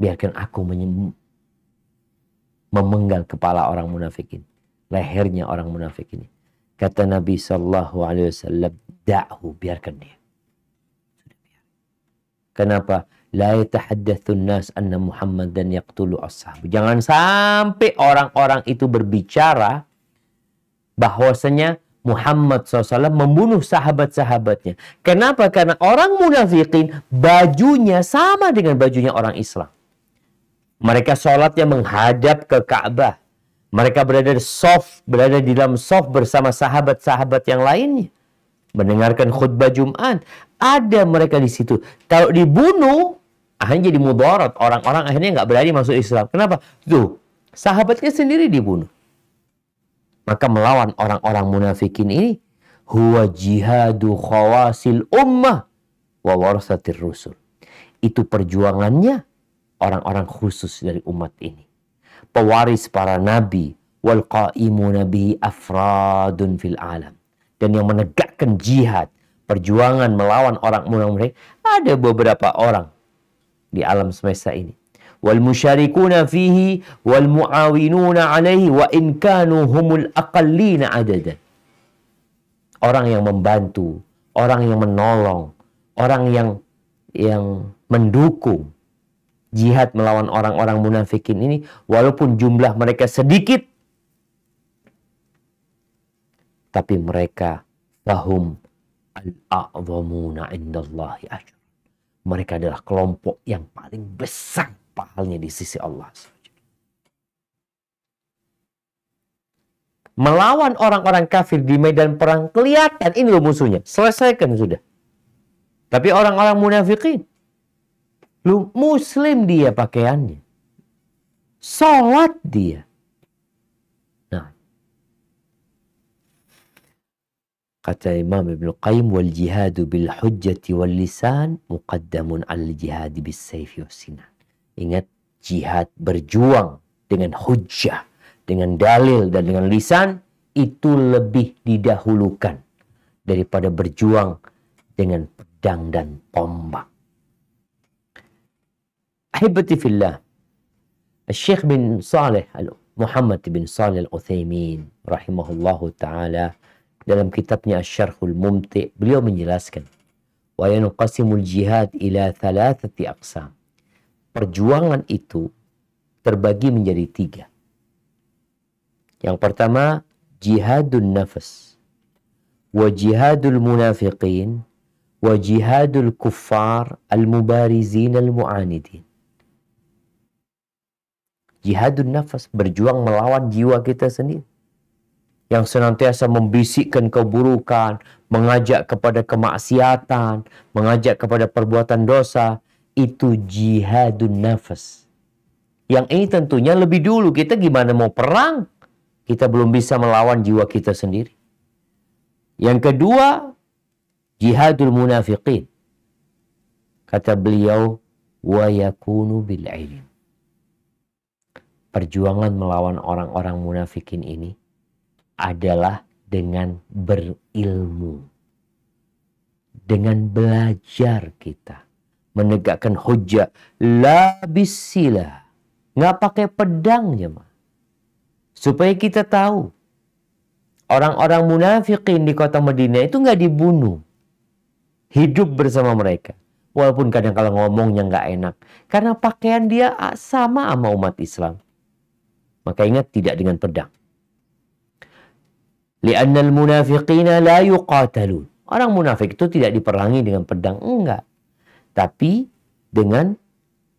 Biarkan aku memenggal kepala orang munafik ini. Lehernya orang munafik ini. Kata Nabi SAW, da'hu, biarkan dia. Kenapa? La yatahaddatsun nas anna Muhammadan yaqtulu ashab. Jangan sampai orang-orang itu berbicara bahwasanya Muhammad SAW membunuh sahabat-sahabatnya. Kenapa? Karena orang munafikin bajunya sama dengan bajunya orang Islam. Mereka sholatnya menghadap ke Ka'bah. Mereka berada di dalam soft bersama sahabat-sahabat yang lainnya. Mendengarkan khutbah Jumat. Ada mereka di situ. Kalau dibunuh, akhirnya jadi mudarat. Orang-orang akhirnya nggak berani masuk Islam. Kenapa? Tuh, sahabatnya sendiri dibunuh. Maka melawan orang-orang munafikin ini, huwa jihadu khawasil ummah wa warasatir rusul. Itu perjuangannya orang-orang khusus dari umat ini. Pewaris para nabi, wal qa'imuna bihi afradun fil alam. Dan yang menegakkan jihad, perjuangan melawan orang munafik, ada beberapa orang di alam semesta ini. Wal musyarikuna fihi wal muawinuna alaihi wa in kanu humul aqallina adadan. Orang yang membantu, orang yang menolong, orang yang mendukung jihad melawan orang-orang munafikin ini, walaupun jumlah mereka sedikit, tapi mereka lahum al-a'zamuna indallahi ajr. Mereka adalah kelompok yang paling besar pahalanya di sisi Allah. Melawan orang-orang kafir di medan perang, kelihatan ini loh musuhnya, selesaikan sudah. Tapi orang-orang munafikin, lu muslim dia pakaiannya, sholat dia. Nah, kata Imam Ibnul Qayyim, wal jihadu bil hujjati wal lisan muqaddamun al jihadi bis sayfi was sinan. Ingat, jihad berjuang dengan hujjah, dengan dalil dan dengan lisan itu lebih didahulukan daripada berjuang dengan pedang dan tombak. Ahibati fillah, Syekh bin Saleh Muhammad bin Saleh Al-Utsaimin rahimahullahu taala dalam kitabnya Asy-Syarhul Mumti', beliau menjelaskan wa yanqasimul jihad ila thalathati aqsam. Perjuangan itu terbagi menjadi 3. Yang pertama, jihadun nafas, wa jihadul munafiqin, wa jihadul kuffar al-mubarizin al-mu'anidin. Jihadun nafas, berjuang melawan jiwa kita sendiri yang senantiasa membisikkan keburukan, mengajak kepada kemaksiatan, mengajak kepada perbuatan dosa. Itu jihadun nafas. Yang ini tentunya lebih dulu. Kita gimana mau perang? Kita belum bisa melawan jiwa kita sendiri. Yang kedua, jihadul munafiqin. Kata beliau, wa yakunu bil ilm. Perjuangan melawan orang-orang munafikin ini adalah dengan berilmu. Dengan belajar kita. Menegakkan hujjah. La bisilah. Nggak pakai pedang jemaah. Supaya kita tahu. Orang-orang munafikin di kota Madinah itu nggak dibunuh. Hidup bersama mereka. Walaupun kadang kalau ngomongnya nggak enak. Karena pakaian dia sama umat Islam. Maka ingat, tidak dengan pedang. Li'annal munafiqina la yuqatalun. Orang munafik itu tidak diperangi dengan pedang. Enggak. Tapi dengan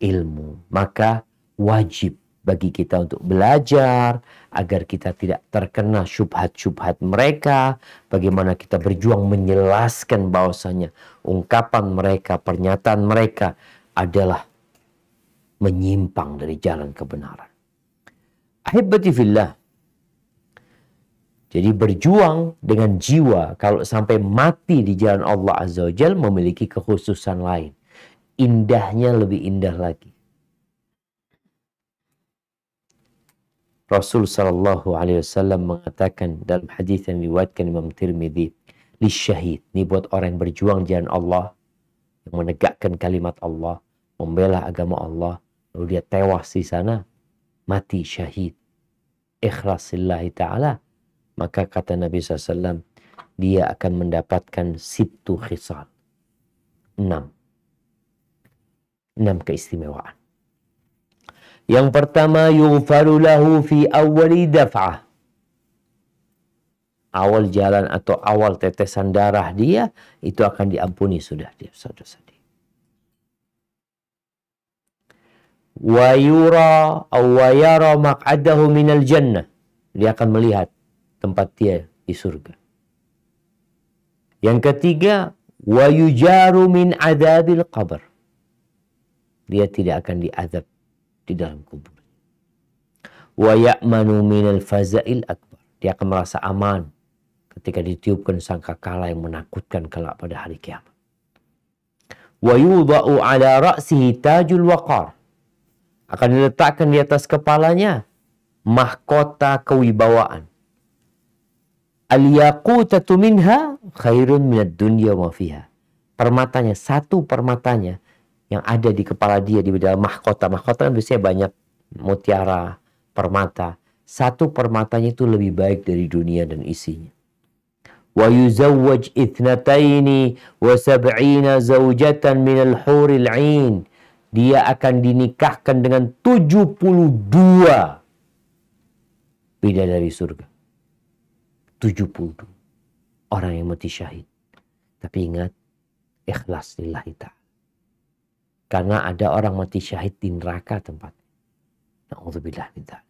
ilmu. Maka wajib bagi kita untuk belajar. Agar kita tidak terkena syubhat-syubhat mereka. Bagaimana kita berjuang menjelaskan bahwasanya ungkapan mereka, pernyataan mereka adalah menyimpang dari jalan kebenaran. Ahibati fillah. Jadi berjuang dengan jiwa kalau sampai mati di jalan Allah Azza wa Jalla memiliki kekhususan lain. Indahnya lebih indah lagi. Rasul sallallahu alaihi wasallam mengatakan dalam hadis yang diriwayatkan Imam Tirmidzi, lisyahid, ini buat orang yang berjuang jalan Allah, yang menegakkan kalimat Allah, membela agama Allah, lalu dia tewas di sana, mati syahid, ikhlasillahi ta'ala, maka kata Nabi SAW, dia akan mendapatkan sibtu khisal. 6 keistimewaan. Yang pertama, yughfaru lahu fi awwali daf'ah. Awal jalan atau awal tetesan darah dia, itu akan diampuni sudah dia dosa-dosa dia. Wa yara maq'adahu minal jannah. Dia akan melihat tempat dia di surga. Yang ketiga, wa yujaru min adzabil qabr. Dia tidak akan diazab di dalam kubur. Wa ya'manu minal faza'il akbar. Dia akan merasa aman ketika ditiupkan sangkakala yang menakutkan kelak pada hari kiamat. Wa yudha'u ala ra'sihi tajul waqar. Akan diletakkan di atas kepalanya mahkota kewibawaan. Al-yaqutatu minha khairun minad dunya wa fiha. Permatanya, satu permatanya yang ada di kepala dia di dalam mahkota. Mahkota kan biasanya banyak mutiara, permata. Satu permatanya itu lebih baik dari dunia dan isinya. Wa yuzawwaj ithnataini wa sab'ina zawjatan minal huril 'ain. Dia akan dinikahkan dengan 72 bidadari surga. 72 orang yang mati syahid. Tapi ingat, ikhlas lillahi ta'ala. Karena ada orang mati syahid di neraka tempat. Na'udzubillah min dzalik.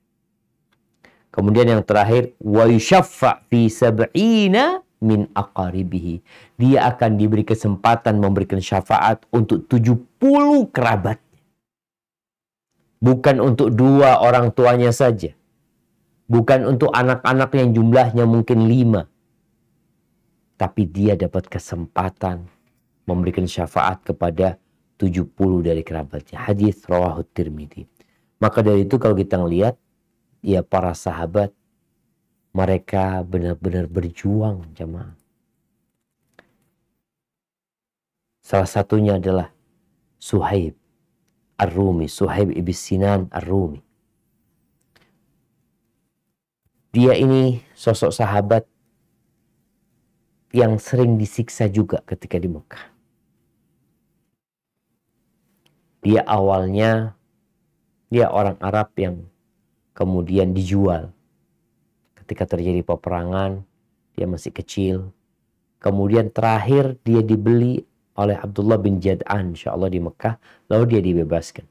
Kemudian yang terakhir, wa yushaffa fi sab'ina min aqaribihi. Dia akan diberi kesempatan memberikan syafaat untuk 70 kerabat. Bukan untuk 2 orang tuanya saja. Bukan untuk anak-anak yang jumlahnya mungkin 5. Tapi dia dapat kesempatan memberikan syafaat kepada 70 dari kerabatnya. Hadis rawahu Tirmidzi. Maka dari itu kalau kita melihat, ya para sahabat, mereka benar-benar berjuang jemaah. Salah satunya adalah Suhaib Ar-Rumi, Suhaib ibn Sinan Ar-Rumi. Dia ini sosok sahabat yang sering disiksa juga ketika di Mekah. Dia awalnya, dia orang Arab yang kemudian dijual. Ketika terjadi peperangan, dia masih kecil. Kemudian terakhir dia dibeli oleh Abdullah bin Jad'an, insya Allah di Mekah. Lalu dia dibebaskan.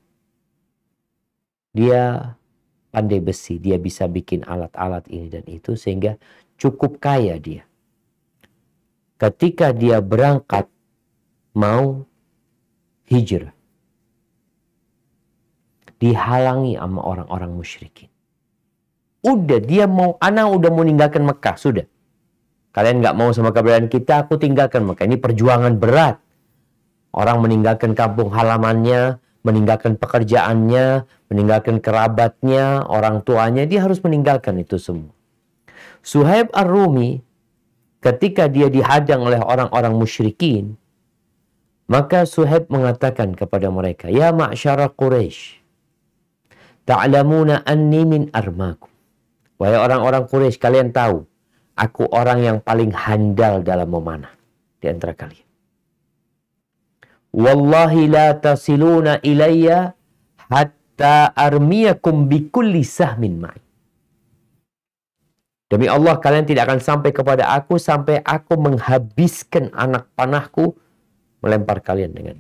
Dia pandai besi, dia bisa bikin alat-alat ini dan itu, sehingga cukup kaya dia. Ketika dia berangkat mau hijrah, dihalangi sama orang-orang musyrikin. Udah, dia mau, ana udah mau meninggalkan Mekah, sudah. Kalian nggak mau sama keberadaan kita, aku tinggalkan Mekah. Ini perjuangan berat. Orang meninggalkan kampung halamannya, meninggalkan pekerjaannya, meninggalkan kerabatnya, orang tuanya, dia harus meninggalkan itu semua. Suhaib Ar-Rumi, ketika dia dihadang oleh orang-orang musyrikin, maka Suhaib mengatakan kepada mereka, "Ya ma'syara Quraisy, ta'lamuna anni min armakum." Wahai orang-orang Quraisy, kalian tahu, aku orang yang paling handal dalam memanah di antara kalian. Wallahi la tasiluna ilayya hatta armiyakum bikulli sahmin ma'i. Demi Allah, kalian tidak akan sampai kepada aku sampai aku menghabiskan anak panahku, melempar kalian dengan.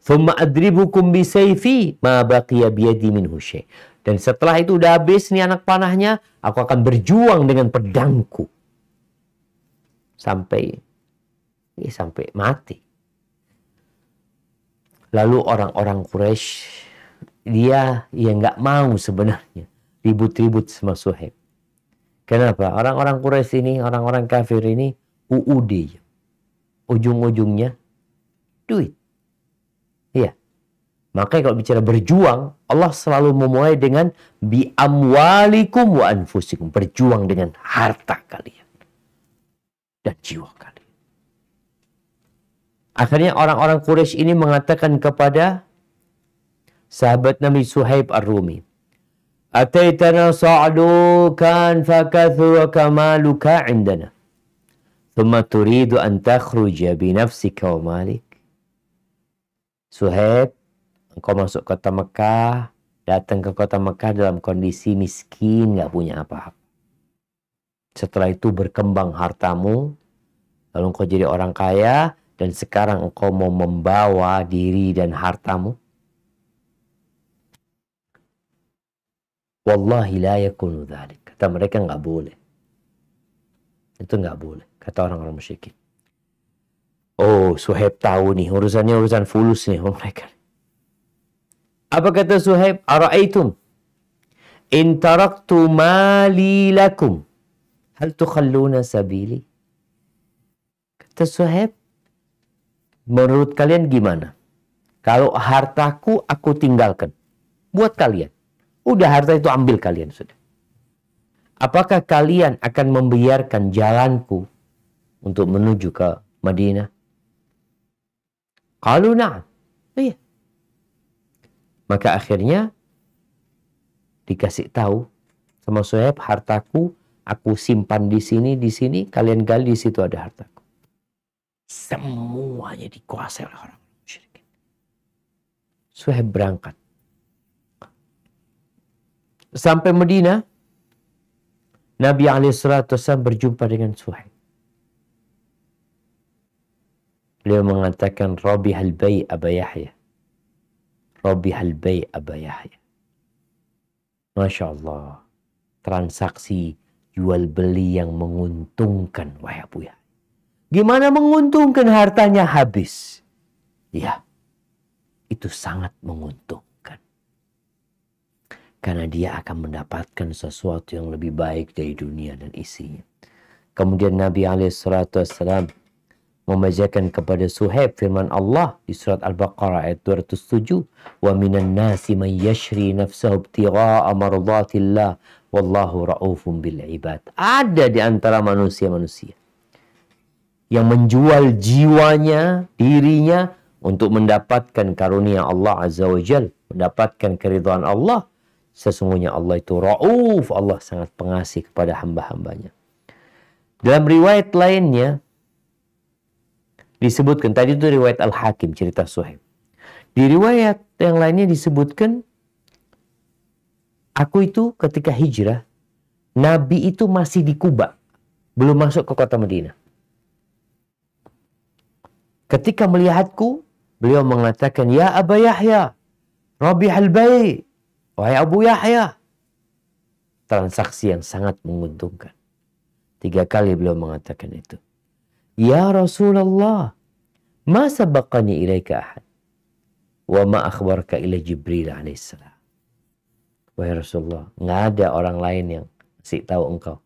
Thumma adribukum bisayfi ma baqiya biyadi minhu syai'. Dan setelah itu udah habis nih anak panahnya, aku akan berjuang dengan pedangku sampai mati. Lalu orang-orang Quraisy, dia nggak mau sebenarnya ribut-ribut sama Suhaib. Kenapa? Orang-orang Quraisy ini, orang-orang kafir ini, UUD, ujung-ujungnya duit. Iya. Makanya kalau bicara berjuang, Allah selalu memulai dengan bi amwalikum wa anfusikum, berjuang dengan harta kalian dan jiwa kalian. Akhirnya orang-orang Quraisy ini mengatakan kepada sahabat Nabi Suhaib Ar-Rumi, "Ataitana sa'dukan fakathura kamaluka indana. Thumma turidu an takhruja bi nafsika wa malik." Suhaib, engkau masuk kota Mekah, datang ke kota Mekah dalam kondisi miskin, nggak punya apa-apa. Setelah itu berkembang hartamu, lalu engkau jadi orang kaya, dan sekarang engkau mau membawa diri dan hartamu. Wallahi la yakunu dhalik. Kata mereka nggak boleh. Itu nggak boleh, kata orang-orang musyrikin. Oh, Suhaib tahu nih, urusannya urusan fulus nih mereka. Apa kata Suhaib? Ara'aitum in taraktu mali lakum hal tukhalluna sabili. Kata Suhaib, menurut kalian gimana? Kalau hartaku aku tinggalkan buat kalian. Udah, harta itu ambil kalian sudah. Apakah kalian akan membiarkan jalanku untuk menuju ke Madinah? Qalu na'am. Iya. Maka akhirnya dikasih tahu sama Suhaib, hartaku aku simpan di sini, kalian gali, di situ ada hartaku. Semuanya dikuasai oleh orang musyrik. Suhaib berangkat. Sampai Madinah, Nabi SAW berjumpa dengan Suhaib. Beliau mengatakan, Rabihal bay' Aba Yahya. Rabihal bay' Aba Yahya. Masya Allah. Transaksi jual beli yang menguntungkan, wahai Abu Yahya. Gimana menguntungkan? Hartanya habis. Ya, itu sangat menguntungkan. Karena dia akan mendapatkan sesuatu yang lebih baik dari dunia dan isinya. Kemudian Nabi SAW membacakan kepada Suhaib firman Allah di surat Al-Baqarah ayat 207. Wa minan nasi man yashri nafsahu ibtigha'a mardatillah wallahu ra'ufun bil ibad. Ada di antara manusia-manusia yang menjual jiwanya, dirinya untuk mendapatkan karunia Allah Azza wa Jal, mendapatkan keridhaan Allah, sesungguhnya Allah itu Rauf, Allah sangat pengasih kepada hamba-hambanya. Dalam riwayat lainnya disebutkan, tadi itu riwayat Al-Hakim, cerita Suhaib. Di riwayat yang lainnya disebutkan, aku itu ketika hijrah, Nabi itu masih di Kuba, belum masuk ke kota Madinah. Ketika melihatku, beliau mengatakan, "Ya Aba Yahya, Rabihal Bai." Wahai Abu Yahya. Transaksi yang sangat menguntungkan. 3 kali beliau mengatakan itu. Ya Rasulullah, ma sabaqani ilaika ahad, wa ma akhbarka ila Jibril alaihissalam. Wahai Rasulullah, nggak ada orang lain yang kasih tahu engkau.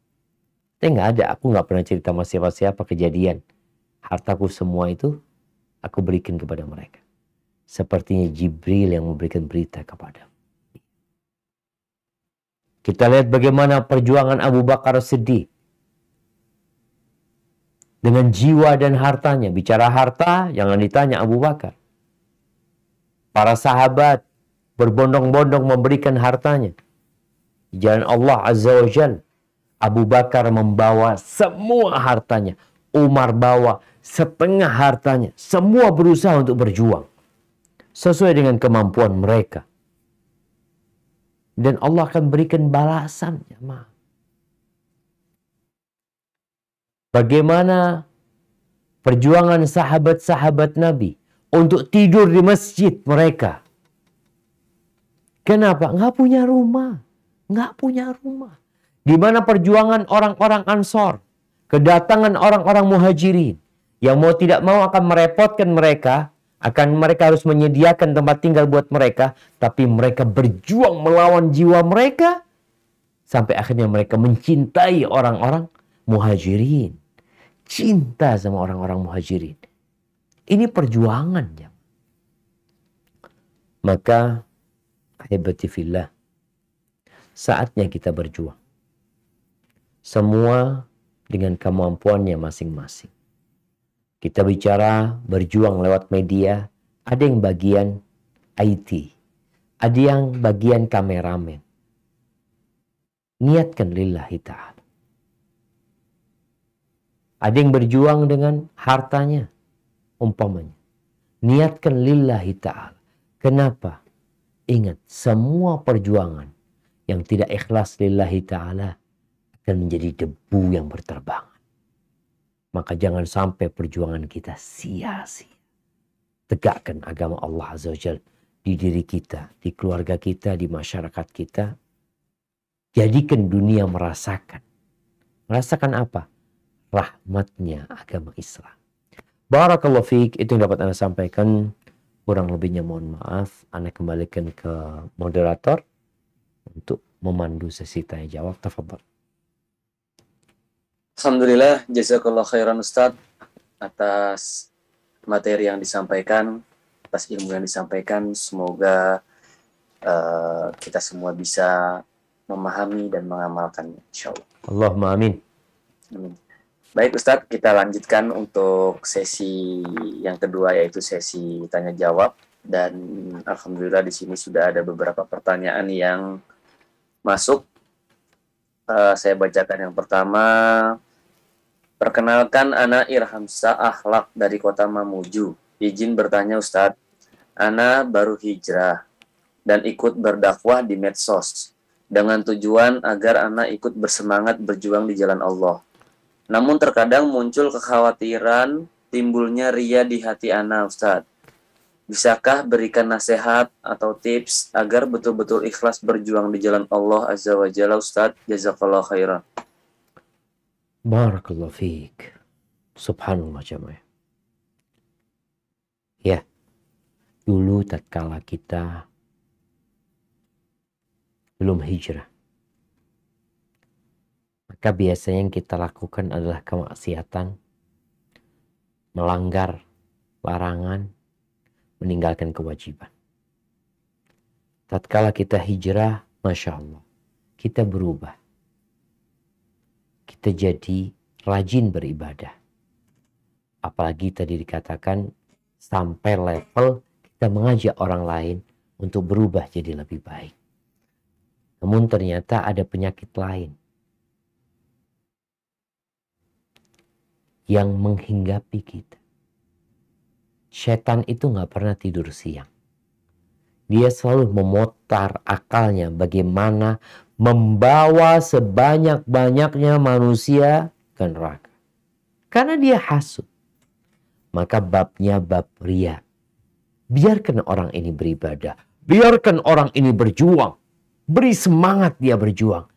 Nggak ada, aku nggak pernah cerita sama siapa-siapa kejadian. Hartaku semua itu aku berikan kepada mereka. Sepertinya Jibril yang memberikan berita kepada. Kita lihat bagaimana perjuangan Abu Bakar Siddiq. Dengan jiwa dan hartanya. Bicara harta, jangan ditanya Abu Bakar. Para sahabat berbondong-bondong memberikan hartanya. Di jalan Allah Azza wa Jal. Abu Bakar membawa semua hartanya. Umar bawa setengah hartanya. Semua berusaha untuk berjuang. Sesuai dengan kemampuan mereka. Dan Allah akan berikan balasan. Bagaimana perjuangan sahabat-sahabat Nabi untuk tidur di masjid mereka. Kenapa? Nggak punya rumah. Nggak punya rumah. Di mana perjuangan orang-orang Ansor. Kedatangan orang-orang Muhajirin. Yang mau tidak mau akan merepotkan mereka. Mereka harus menyediakan tempat tinggal buat mereka. Tapi mereka berjuang melawan jiwa mereka. Sampai akhirnya mereka mencintai orang-orang Muhajirin. Cinta sama orang-orang Muhajirin. Ini perjuangan. Ya. Maka, ahibati fillah, saatnya kita berjuang. Semua dengan kemampuannya masing-masing. Kita bicara berjuang lewat media, ada yang bagian IT, ada yang bagian kameramen. Niatkan lillahi ta'ala. Ada yang berjuang dengan hartanya, umpamanya. Niatkan lillahi ta'ala. Kenapa? Ingat, semua perjuangan yang tidak ikhlas lillahi ta'ala akan menjadi debu yang berterbangan. Maka jangan sampai perjuangan kita sia-sia. Tegakkan agama Allah Azza wa Jalla di diri kita, di keluarga kita, di masyarakat kita. Jadikan dunia merasakan. Merasakan apa? Rahmatnya agama Islam. Barakallahu fiik, itu yang dapat Anda sampaikan. Kurang lebihnya mohon maaf. Anda kembalikan ke moderator untuk memandu sesi tanya jawab. Tafadhal. Alhamdulillah, jazakallah khairan Ustadz atas materi yang disampaikan, atas ilmu yang disampaikan. Semoga kita semua bisa memahami dan mengamalkannya, insya Allah. Allahumma amin. Amin. Baik Ustadz, kita lanjutkan untuk sesi yang kedua, yaitu sesi tanya jawab. Dan alhamdulillah di sini sudah ada beberapa pertanyaan yang masuk. Saya bacakan yang pertama. Perkenalkan, Ana Irhamsa Akhlak dari kota Mamuju. Izin bertanya Ustadz, Ana baru hijrah dan ikut berdakwah di medsos dengan tujuan agar Ana ikut bersemangat berjuang di jalan Allah. Namun terkadang muncul kekhawatiran timbulnya ria di hati Ana Ustadz. Bisakah berikan nasihat atau tips agar betul-betul ikhlas berjuang di jalan Allah Azza wa Jalla Ustadz? Jazakallah khairan. Barakallahu fiik. Subhanallah jamaah. Ya, dulu tatkala kita belum hijrah, maka biasanya yang kita lakukan adalah kemaksiatan, melanggar larangan, meninggalkan kewajiban. Tatkala kita hijrah, Masya Allah, kita berubah. Kita jadi rajin beribadah. Apalagi tadi dikatakan sampai level kita mengajak orang lain untuk berubah jadi lebih baik. Namun ternyata ada penyakit lain yang menghinggapi kita. Setan itu nggak pernah tidur siang. Dia selalu memutar akalnya bagaimana membawa sebanyak-banyaknya manusia ke neraka. Karena dia hasud. Maka babnya bab riya. Biarkan orang ini beribadah. Biarkan orang ini berjuang. Beri semangat dia berjuang.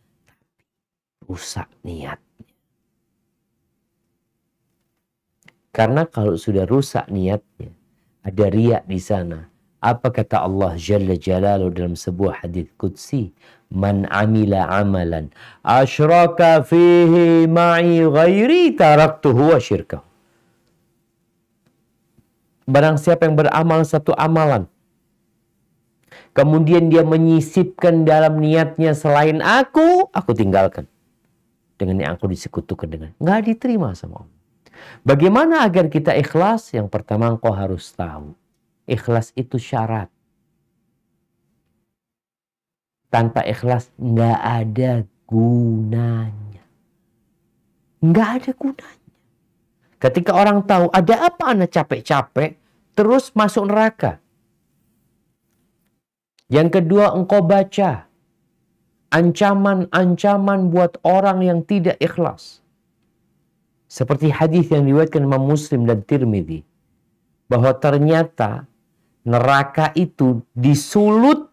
Rusak niatnya. Karena kalau sudah rusak niatnya, ada riya di sana. Apa kata Allah Jalla Jalaluhu dalam sebuah hadis qudsi? Man amila amalan asyraka fihi ma'i ghairi taraktuhu wa syirkahu. Barang siapa yang beramal satu amalan, kemudian dia menyisipkan dalam niatnya selain aku tinggalkan. Dengan yang aku disekutukan dengan. Nggak diterima sama Allah. Bagaimana agar kita ikhlas? Yang pertama engkau harus tahu. Ikhlas itu syarat. Tanpa ikhlas nggak ada gunanya. Nggak ada gunanya. Ketika orang tahu ada apa anak capek-capek, terus masuk neraka. Yang kedua, engkau baca ancaman-ancaman buat orang yang tidak ikhlas. Seperti hadis yang diriwayatkan Imam Muslim dan Tirmidzi, bahwa ternyata neraka itu disulut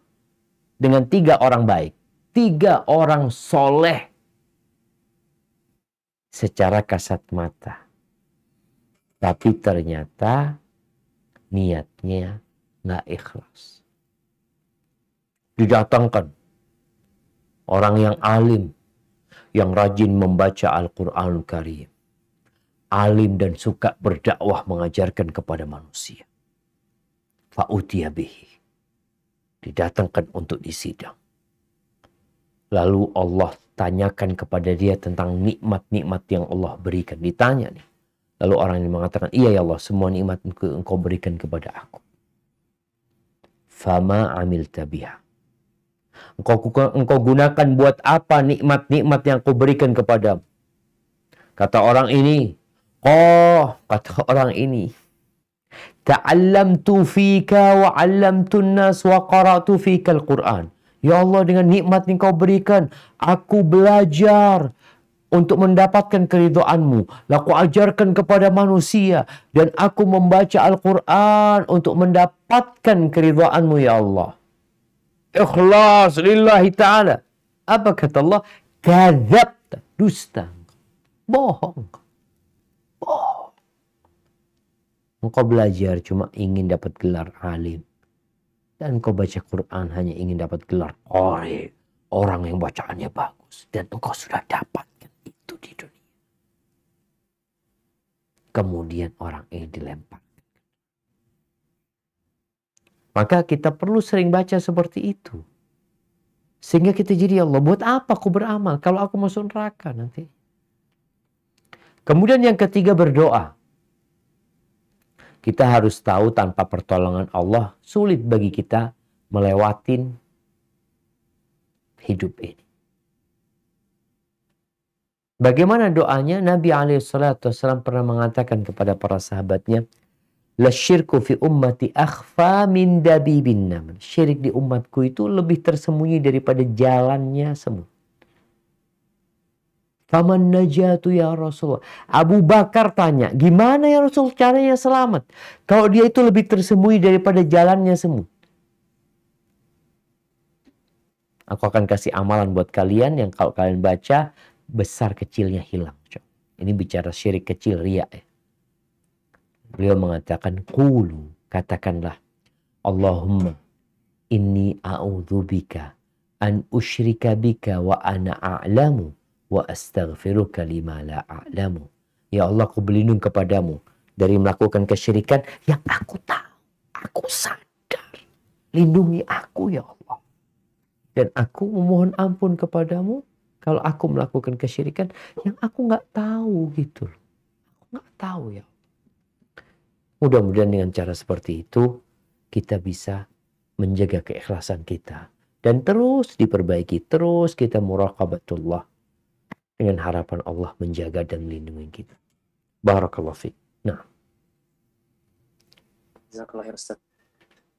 dengan 3 orang baik. 3 orang soleh. Secara kasat mata. Tapi ternyata niatnya nggak ikhlas. Didatangkan orang yang alim, yang rajin membaca Al-Quran Karim. Alim dan suka berdakwah mengajarkan kepada manusia. Fa'utiya bihi. Didatangkan untuk disidang. Lalu Allah tanyakan kepada dia tentang nikmat-nikmat yang Allah berikan. Ditanya nih. Lalu orang ini mengatakan, iya ya Allah, semua nikmat engkau berikan kepada aku. Fama amilta biha. Engkau gunakan buat apa nikmat-nikmat yang kau berikan kepadamu? Kata orang ini, kata orang ini, ta'allamtu fika wa 'allamtun nas wa qara'tu fika al-Qur'an. Ya Allah, dengan nikmat yang kau berikan, aku belajar untuk mendapatkan keridhaan-Mu. Lalu aku ajarkan kepada manusia dan aku membaca Al-Qur'an untuk mendapatkan keridhaan-Mu ya Allah. Ikhlas lillahi ta'ala. Apa kata Allah? Kadzabta, dusta. Bohong. Engkau belajar cuma ingin dapat gelar alim. Dan engkau baca Quran hanya ingin dapat gelar qari. Orang yang bacaannya bagus. Dan engkau sudah dapatkan itu di dunia. Kemudian orang ini dilempar. Maka kita perlu sering baca seperti itu. Sehingga kita jadi, Allah, buat apa aku beramal kalau aku masuk neraka nanti? Kemudian yang ketiga, berdoa. Kita harus tahu tanpa pertolongan Allah sulit bagi kita melewatin hidup ini. Bagaimana doanya? Nabi SAW pernah mengatakan kepada para sahabatnya, la syirku fi ummati akhfa min dabibin naml. Syirik di umatku itu lebih tersembunyi daripada jalannya semut. Faman najatu ya Rasulullah. Abu Bakar tanya, gimana ya Rasul caranya selamat? Kalau dia itu lebih tersembunyi daripada jalannya semut. Aku akan kasih amalan buat kalian yang kalau kalian baca, besar kecilnya hilang. Ini bicara syirik kecil, riya ya. Beliau mengatakan, qulu, katakanlah, Allahumma inni a'udzubika an usyrika bika wa ana a'lamu wa astaghfiruka lima la a'lamu. Ya Allah, aku berlindung kepadamu dari melakukan kesyirikan yang aku tahu, aku sadar. Lindungi aku ya Allah. Dan aku memohon ampun kepadamu kalau aku melakukan kesyirikan yang aku nggak tahu gitu loh. Aku nggak tahu ya. Mudah-mudahan dengan cara seperti itu kita bisa menjaga keikhlasan kita. Dan terus diperbaiki, terus kita muraqabatullah dengan harapan Allah menjaga dan melindungi kita. Barakallahu fiik. Nah. Jazakallah khair, Ustaz.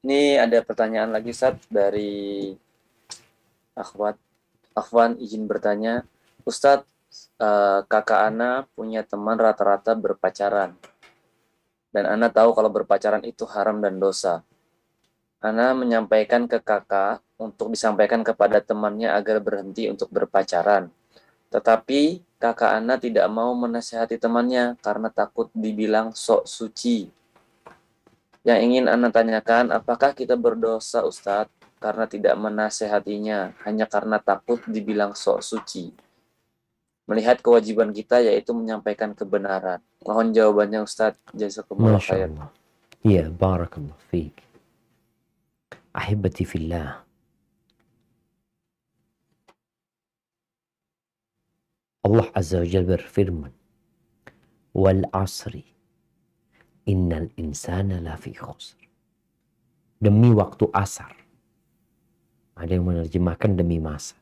Ini ada pertanyaan lagi, Ustaz, dari Akhwan izin bertanya. Ustaz, kakak Ana punya teman rata-rata berpacaran. Dan Ana tahu kalau berpacaran itu haram dan dosa. Ana menyampaikan ke kakak untuk disampaikan kepada temannya agar berhenti untuk berpacaran. Tetapi kakak Ana tidak mau menasihati temannya karena takut dibilang sok suci. Yang ingin Ana tanyakan, apakah kita berdosa, Ustadz, karena tidak menasehatinya hanya karena takut dibilang sok suci? Melihat kewajiban kita yaitu menyampaikan kebenaran. Mohon jawabannya, Ustadz. Jazakumullah khair. Iya, barakallahu fiik. Ahibati fillah. Allah Azza wa Jalla berfirman, wal asri innal insana lafi khusr. Demi waktu asar. Ada yang menerjemahkan demi masa.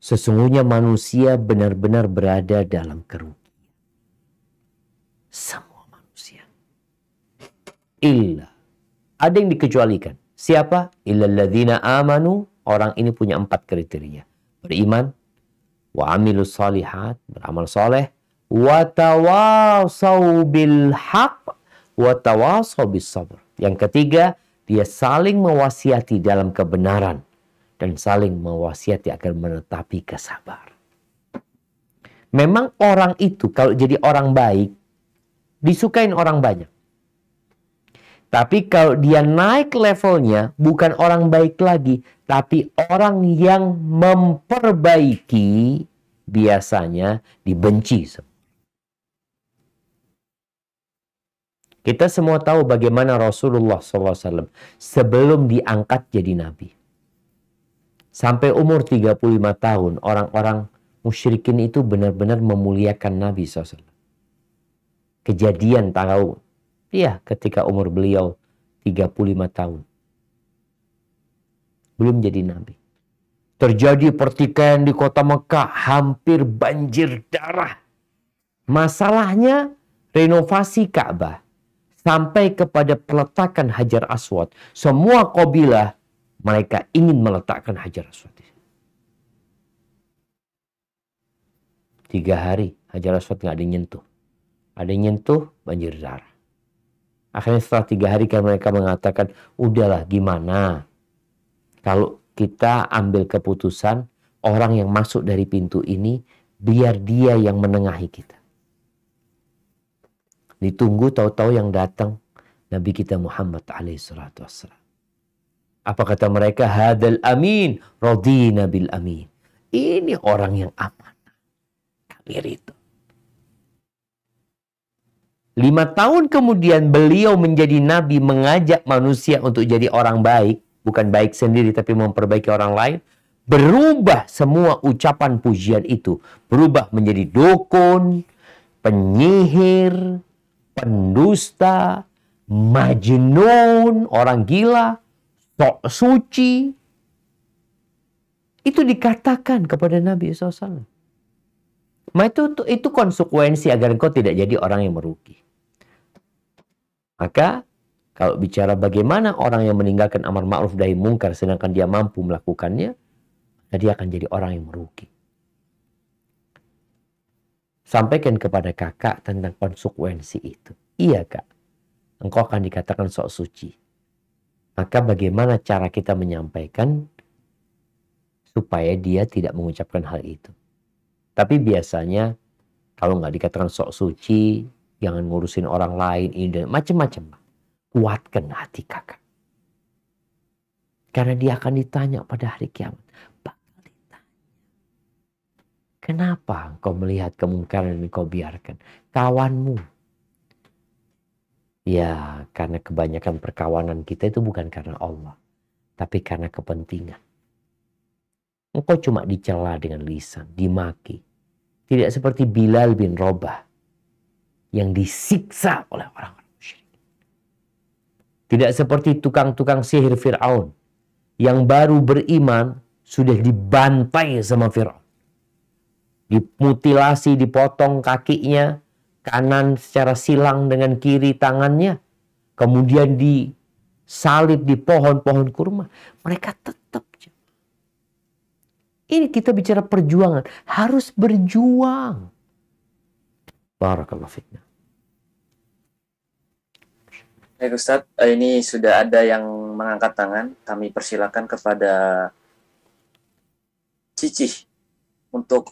Sesungguhnya manusia benar-benar berada dalam kerugian. Semua manusia. Illa. Ada yang dikecualikan. Siapa? Illalladzina amanu. Orang ini punya 4 kriteria. Beriman. Wa amilus salihat. Beramal soleh. Wa tawasau bil haq. Wa tawasau bis sabr. Yang ketiga, dia saling mewasiati dalam kebenaran. Dan saling mewasiati agar menetapi kesabaran. Memang orang itu kalau jadi orang baik, disukain orang banyak. Tapi kalau dia naik levelnya, bukan orang baik lagi, tapi orang yang memperbaiki, biasanya dibenci. Kita semua tahu bagaimana Rasulullah SAW sebelum diangkat jadi nabi. Sampai umur 35 tahun, orang-orang musyrikin itu benar-benar memuliakan Nabi SAW. Kejadian tahu, ya ketika umur beliau 35 tahun. Belum jadi Nabi. Terjadi pertikaian di kota Mekah, hampir banjir darah. Masalahnya renovasi Ka'bah. Sampai kepada peletakan Hajar Aswad. Semua kabilah mereka ingin meletakkan Hajar Aswad. 3 hari Hajar Aswad nggak ada yang nyentuh. Ada yang nyentuh, banjir darah. Akhirnya setelah 3 hari kan mereka mengatakan, udahlah gimana. Kalau kita ambil keputusan, orang yang masuk dari pintu ini, biar dia yang menengahi kita. Ditunggu tahu-tahu yang datang Nabi kita Muhammad alaihissalam. Apa kata mereka? Hadal amin, radina bil amin. Ini orang yang aman. Kami ridho. 5 tahun kemudian beliau menjadi nabi, mengajak manusia untuk jadi orang baik. Bukan baik sendiri tapi memperbaiki orang lain. Berubah semua ucapan pujian itu. Berubah menjadi dukun, penyihir, pendusta, majnun, orang gila, sok suci. Itu dikatakan kepada Nabi SAW. Itu konsekuensi agar engkau tidak jadi orang yang merugi. Maka kalau bicara bagaimana orang yang meninggalkan amar ma'ruf nahi mungkar sedangkan dia mampu melakukannya, dia akan jadi orang yang merugi. Sampaikan kepada kakak tentang konsekuensi itu. Iya kak, engkau akan dikatakan sok suci. Maka bagaimana cara kita menyampaikan supaya dia tidak mengucapkan hal itu. Tapi biasanya kalau nggak dikatakan sok suci, jangan ngurusin orang lain, ini dan macam-macam. Kuatkan hati kakak. Karena dia akan ditanya pada hari kiamat. Bakal ditanya. Kenapa engkau melihat kemungkaran yang kau biarkan? Kawanmu. Ya, karena kebanyakan perkawanan kita itu bukan karena Allah. Tapi karena kepentingan. Engkau cuma dicela dengan lisan, dimaki. Tidak seperti Bilal bin Rabah yang disiksa oleh orang-orang. Tidak seperti tukang-tukang sihir Fir'aun yang baru beriman sudah dibantai sama Fir'aun. Dimutilasi, dipotong kakinya kanan secara silang dengan kiri tangannya. Kemudian disalib di pohon-pohon kurma. Mereka tetap. Ini kita bicara perjuangan. Harus berjuang. Barakallahu fiqna. Baik Ustadz, ini sudah ada yang mengangkat tangan. Kami persilakan kepada Cici untuk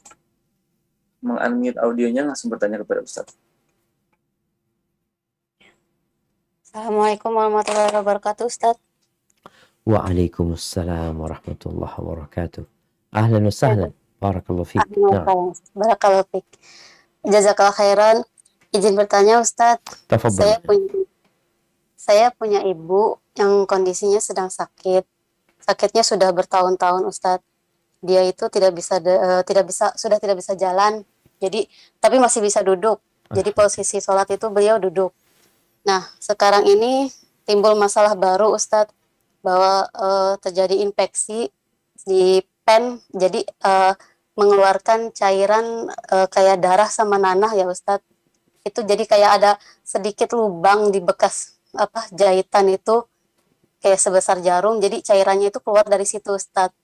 meng-unmute audionya, langsung bertanya kepada Ustadz. Assalamualaikum warahmatullahi wabarakatuh, Ustadz. Waalaikumsalam warahmatullahi wabarakatuh. Ahlan wa sahlan. Barakallahu fiqh. Barakallahu fiqh. Jazakallah khairan. Izin bertanya, Ustadz. Tafadhal. Saya punya ibu yang kondisinya sedang sakit. Sakitnya sudah bertahun-tahun, Ustadz. Dia itu sudah tidak bisa jalan. Jadi, tapi masih bisa duduk. Jadi posisi sholat itu beliau duduk. Nah, sekarang ini timbul masalah baru, Ustadz, bahwa terjadi infeksi di pen. Jadi mengeluarkan cairan kayak darah sama nanah ya, Ustadz. Itu jadi kayak ada sedikit lubang di bekas jahitan itu kayak sebesar jarum, jadi cairannya itu keluar dari situ, Ustadz.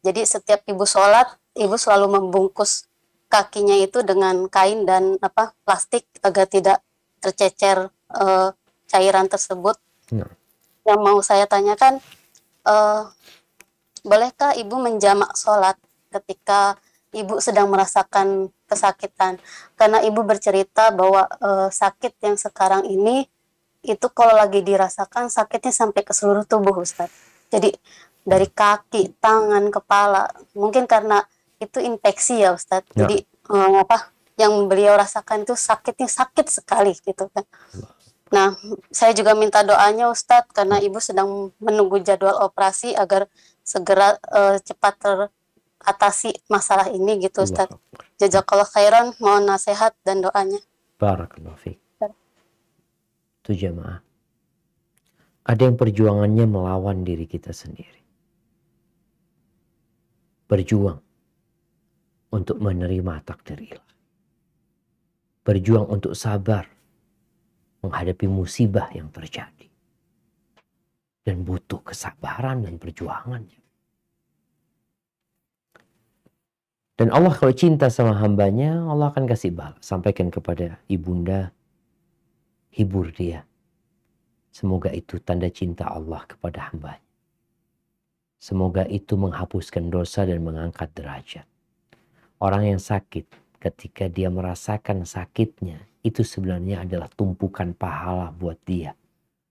Jadi setiap ibu sholat, ibu selalu membungkus kakinya itu dengan kain dan plastik agar tidak tercecer cairan tersebut. Yang mau saya tanyakan, bolehkah ibu menjamak sholat ketika ibu sedang merasakan kesakitan? Karena ibu bercerita bahwa sakit yang sekarang ini itu kalau lagi dirasakan sakitnya sampai ke seluruh tubuh, Ustadz. Jadi dari kaki, tangan, kepala. Mungkin karena itu infeksi ya, Ustadz. Ya. Jadi yang beliau rasakan itu sakitnya sakit sekali gitu kan. Nah, saya juga minta doanya, Ustadz, karena ibu sedang menunggu jadwal operasi agar segera cepat teratasi masalah ini gitu, Ustadz. Jazakallah khairan, mohon nasihat dan doanya. Barakallahu fiik. Itu jamaah. Ada yang perjuangannya melawan diri kita sendiri. Berjuang untuk menerima takdir ilahi. Berjuang untuk sabar menghadapi musibah yang terjadi. Dan butuh kesabaran dan perjuangan. Dan Allah kalau cinta sama hambanya, Allah akan kasih balas. Sampaikan kepada ibunda, hibur dia. Semoga itu tanda cinta Allah kepada hambanya. Semoga itu menghapuskan dosa dan mengangkat derajat. Orang yang sakit, ketika dia merasakan sakitnya, itu sebenarnya adalah tumpukan pahala buat dia.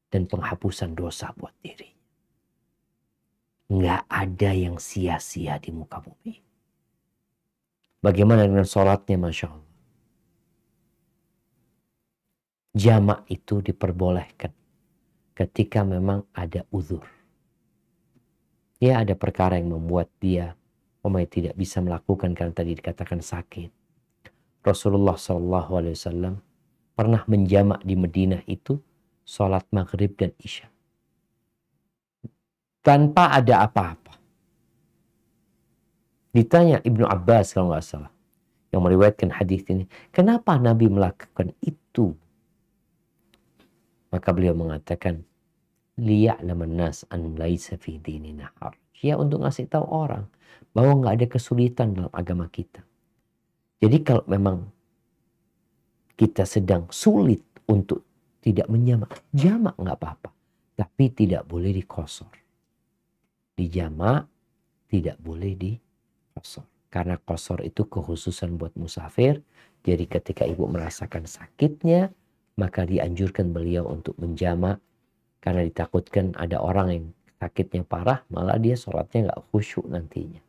Dan penghapusan dosa buat diri. Nggak ada yang sia-sia di muka bumi. Bagaimana dengan sholatnya, Masya Allah? Jamak itu diperbolehkan ketika memang ada uzur. Ya, ada perkara yang membuat dia tidak bisa melakukan karena tadi dikatakan sakit. Rasulullah SAW pernah menjamak di Madinah itu sholat maghrib dan isya tanpa ada apa-apa. Ditanya Ibnu Abbas kalau nggak salah yang meriwayatkan hadis ini, kenapa Nabi melakukan itu? Maka beliau mengatakan, liya'laman nas an laisa fi dinina harj. Ya, untuk ngasih tahu orang bahwa nggak ada kesulitan dalam agama kita. Jadi kalau memang kita sedang sulit untuk tidak menjamak, jamak nggak apa-apa, tapi tidak boleh dikosor. Dijamak tidak boleh dikosor, karena kosor itu kekhususan buat musafir. Jadi ketika ibu merasakan sakitnya, maka dianjurkan beliau untuk menjamak, karena ditakutkan ada orang yang sakitnya parah, malah dia sholatnya nggak khusyuk nantinya.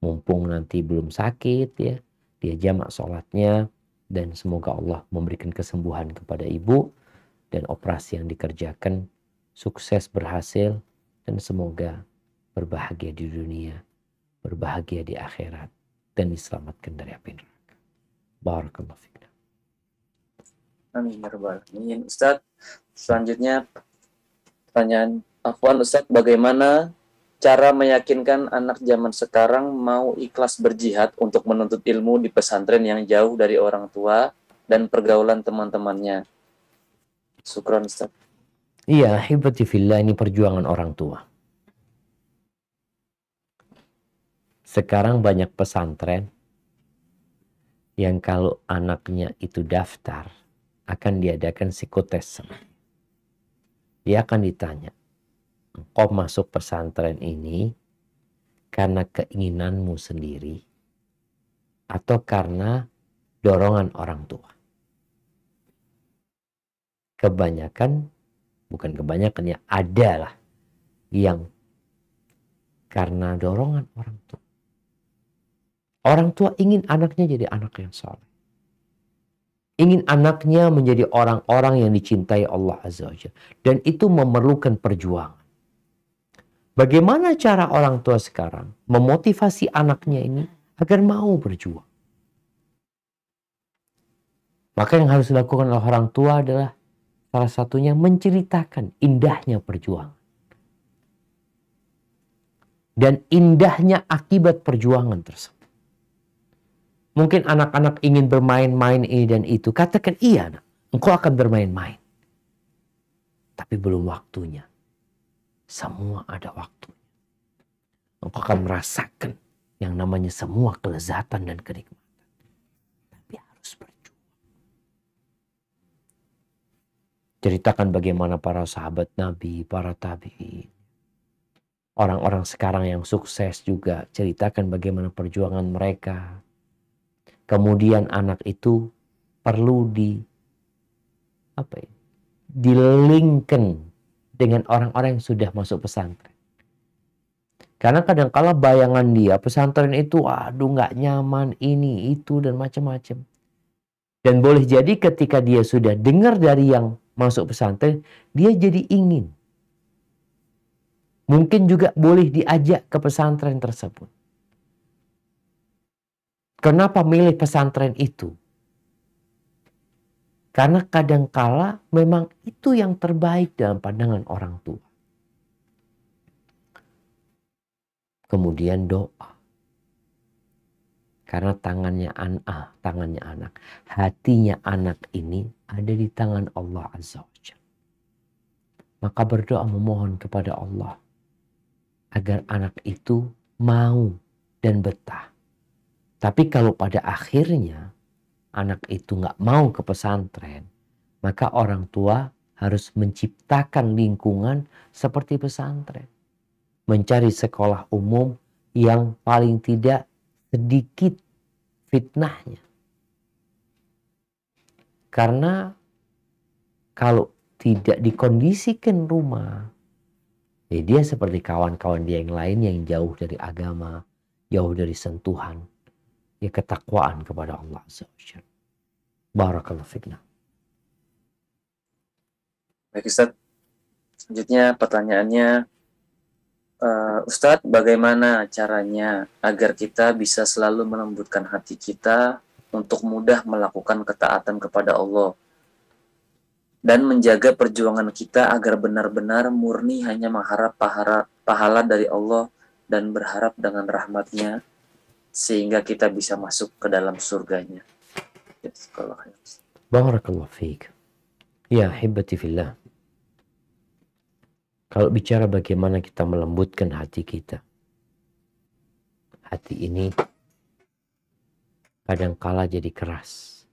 Mumpung nanti belum sakit ya, dia jamak sholatnya, dan semoga Allah memberikan kesembuhan kepada ibu, dan operasi yang dikerjakan sukses berhasil, dan semoga berbahagia di dunia, berbahagia di akhirat, dan diselamatkan dari api neraka. Barakallahu fiik. Amin ya rabbal alamin. Ustaz, selanjutnya Pertanyaan Afwan, Ustadz, bagaimana cara meyakinkan anak zaman sekarang mau ikhlas berjihad untuk menuntut ilmu di pesantren yang jauh dari orang tua dan pergaulan teman-temannya? Syukran, Ustadz. Iya, hibati fillah, ini perjuangan orang tua. Sekarang banyak pesantren yang kalau anaknya itu daftar, akan diadakan psikotes. Dia akan ditanya, engkau masuk pesantren ini karena keinginanmu sendiri atau karena dorongan orang tua? Kebanyakan, bukan kebanyakan ya, adalah yang karena dorongan orang tua. Orang tua ingin anaknya jadi anak yang saleh. Ingin anaknya menjadi orang-orang yang dicintai Allah Azza wa Jalla. Dan itu memerlukan perjuangan. Bagaimana cara orang tua sekarang memotivasi anaknya ini agar mau berjuang? Maka yang harus dilakukan oleh orang tua adalah salah satunya menceritakan indahnya perjuangan. Dan indahnya akibat perjuangan tersebut. Mungkin anak-anak ingin bermain-main ini dan itu. Katakan, iya nak, engkau akan bermain-main. Tapi belum waktunya. Semua ada waktunya. Engkau akan merasakan yang namanya semua kelezatan dan kenikmatan. Tapi harus berjuang. Ceritakan bagaimana para sahabat Nabi, para tabi'in. Orang-orang sekarang yang sukses juga ceritakan bagaimana perjuangan mereka. Kemudian anak itu perlu dilingkan dengan orang-orang yang sudah masuk pesantren. Karena kadang-kala bayangan dia pesantren itu aduh nggak nyaman, ini itu dan macam-macam. Dan boleh jadi ketika dia sudah dengar dari yang masuk pesantren, dia jadi ingin. Mungkin juga boleh diajak ke pesantren tersebut. Kenapa milih pesantren itu? Karena kadangkala memang itu yang terbaik dalam pandangan orang tua. Kemudian doa. Karena tangannya anak, hatinya anak ini ada di tangan Allah Azza wa Jalla. Maka berdoa memohon kepada Allah agar anak itu mau dan betah. Tapi kalau pada akhirnya anak itu nggak mau ke pesantren, maka orang tua harus menciptakan lingkungan seperti pesantren. Mencari sekolah umum yang paling tidak sedikit fitnahnya. Karena kalau tidak dikondisikan rumah, ya dia seperti kawan-kawan dia yang lain yang jauh dari agama, jauh dari sentuhan. Ya ketakwaan kepada Allah Azza wa Jalla. Barakallahu fikna. Baik Ustadz, selanjutnya pertanyaannya, Ustadz, bagaimana caranya agar kita bisa selalu melembutkan hati kita untuk mudah melakukan ketaatan kepada Allah dan menjaga perjuangan kita agar benar-benar murni hanya mengharap pahala dari Allah dan berharap dengan rahmat-Nya sehingga kita bisa masuk ke dalam surganya. Barakallahu fiik. Ya hibbati fillah. Kalau bicara bagaimana kita melembutkan hati kita. Hati ini kadangkala jadi keras.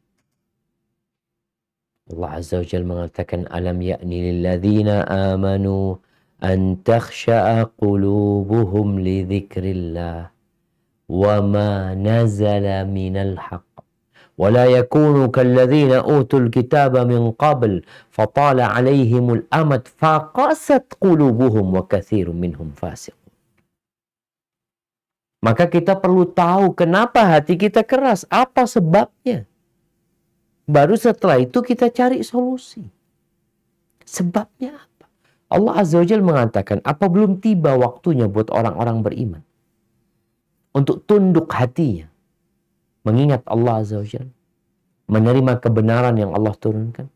Allah Azza wa Jalla mengatakan, alam ya'ni lilladzina amanu an takhsha'a qulubuhum li dzikrillah wa ma nazala minal haqq wa la yakunu kalladzina utul kitaba min qabl fatala 'alaihimul amad faqasat qulubuhum wa katsirun minhum fasiqun. Maka kita perlu tahu kenapa hati kita keras, apa sebabnya. Baru setelah itu kita cari solusi. Sebabnya apa? Allah Azza wa Jalla mengatakan, apa belum tiba waktunya buat orang-orang beriman untuk tunduk hatinya, mengingat Allah Azza wa Jalla, menerima kebenaran yang Allah turunkan.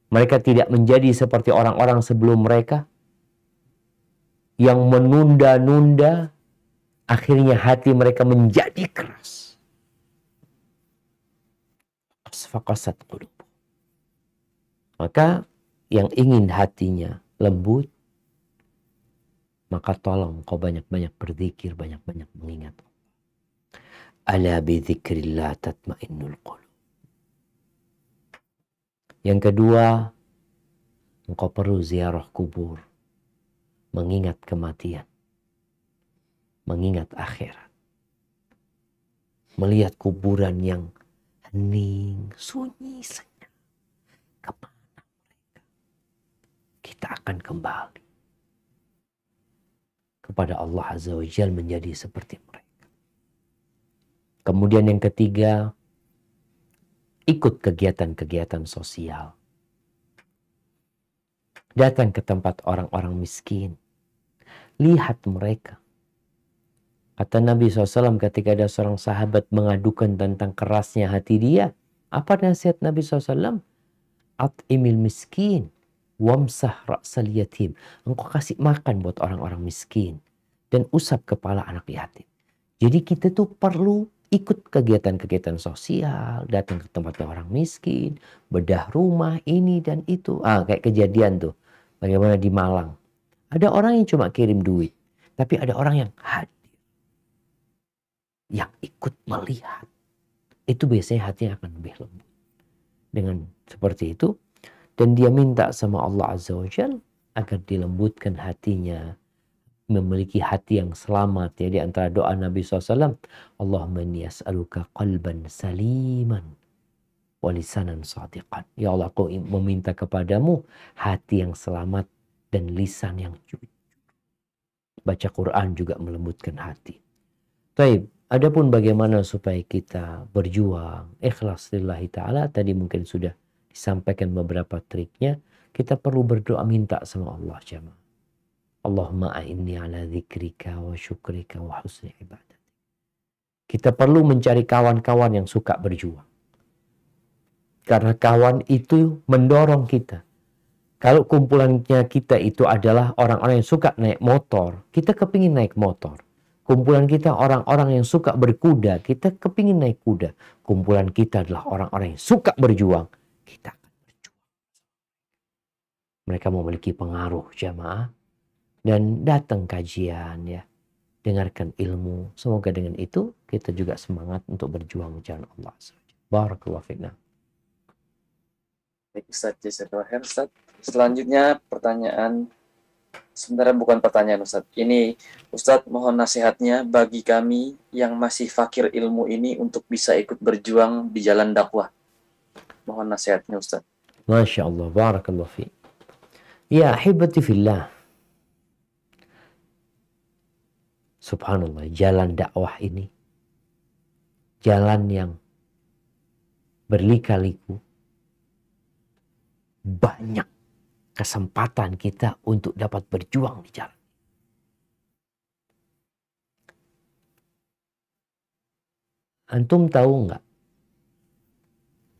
Mereka tidak menjadi seperti orang-orang sebelum mereka yang menunda-nunda, akhirnya hati mereka menjadi keras. Asfaqasat qulub. Maka yang ingin hatinya lembut, maka tolong kau banyak-banyak berzikir, banyak-banyak mengingat. Ala bi dzikrillah tatmainnul qulub. Yang kedua, engkau perlu ziarah kubur, mengingat kematian, mengingat akhirat. Melihat kuburan yang hening, sunyi, senyap. Kemana mereka? Kita akan kembali kepada Allah Azza wa Jalla menjadi seperti mereka. Kemudian yang ketiga, ikut kegiatan-kegiatan sosial. Datang ke tempat orang-orang miskin. Lihat mereka. Kata Nabi SAW ketika ada seorang sahabat mengadukan tentang kerasnya hati dia. Apa nasihat Nabi SAW? At'imil miskin. Wamsah ra'sal yatim. Engkau kasih makan buat orang-orang miskin. Dan usap kepala anak yatim. Jadi kita tuh perlu ikut kegiatan-kegiatan sosial, datang ke tempat orang miskin, bedah rumah ini dan itu. Kayak kejadian tuh, bagaimana di Malang. Ada orang yang cuma kirim duit, tapi ada orang yang hadir, yang ikut melihat. Itu biasanya hatinya akan lebih lembut. Dengan seperti itu, dan dia minta sama Allah Azza wa Jalla agar dilembutkan hatinya, memiliki hati yang selamat. Ya, di antara doa Nabi SAW, Allahumma inni as'aluka qalban saliman wa lisanan sadiqan. Ya Allah, aku meminta kepadamu hati yang selamat dan lisan yang jujur. Baca Quran juga melembutkan hati. Baik, adapun bagaimana supaya kita berjuang ikhlas lillahi ta'ala, tadi mungkin sudah disampaikan beberapa triknya. Kita perlu berdoa minta sama Allah jemaah. Allahumma a'inni ala dzikrika wa syukrika wa husni ibadat. Kita perlu mencari kawan-kawan yang suka berjuang. Karena kawan itu mendorong kita. Kalau kumpulannya kita itu adalah orang-orang yang suka naik motor, kita kepingin naik motor. Kumpulan kita orang-orang yang suka berkuda, kita kepingin naik kuda. Kumpulan kita adalah orang-orang yang suka berjuang, kita akan berjuang. Mereka memiliki pengaruh jamaah. Dan datang kajian ya, dengarkan ilmu. Semoga dengan itu kita juga semangat untuk berjuang jalan Allah. Barakallahu fiqna. Baik Ustaz, jazakallahu khair Ustaz. Selanjutnya pertanyaan, sebenarnya bukan pertanyaan Ustaz. Ini Ustaz mohon nasihatnya bagi kami yang masih fakir ilmu ini untuk bisa ikut berjuang di jalan dakwah. Mohon nasihatnya Ustaz. Masya Allah, barakallahu fiqna. Ya ahibati fillah. Subhanallah, jalan dakwah ini, jalan yang berlika-liku, banyak kesempatan kita untuk dapat berjuang di jalan. Antum tahu nggak?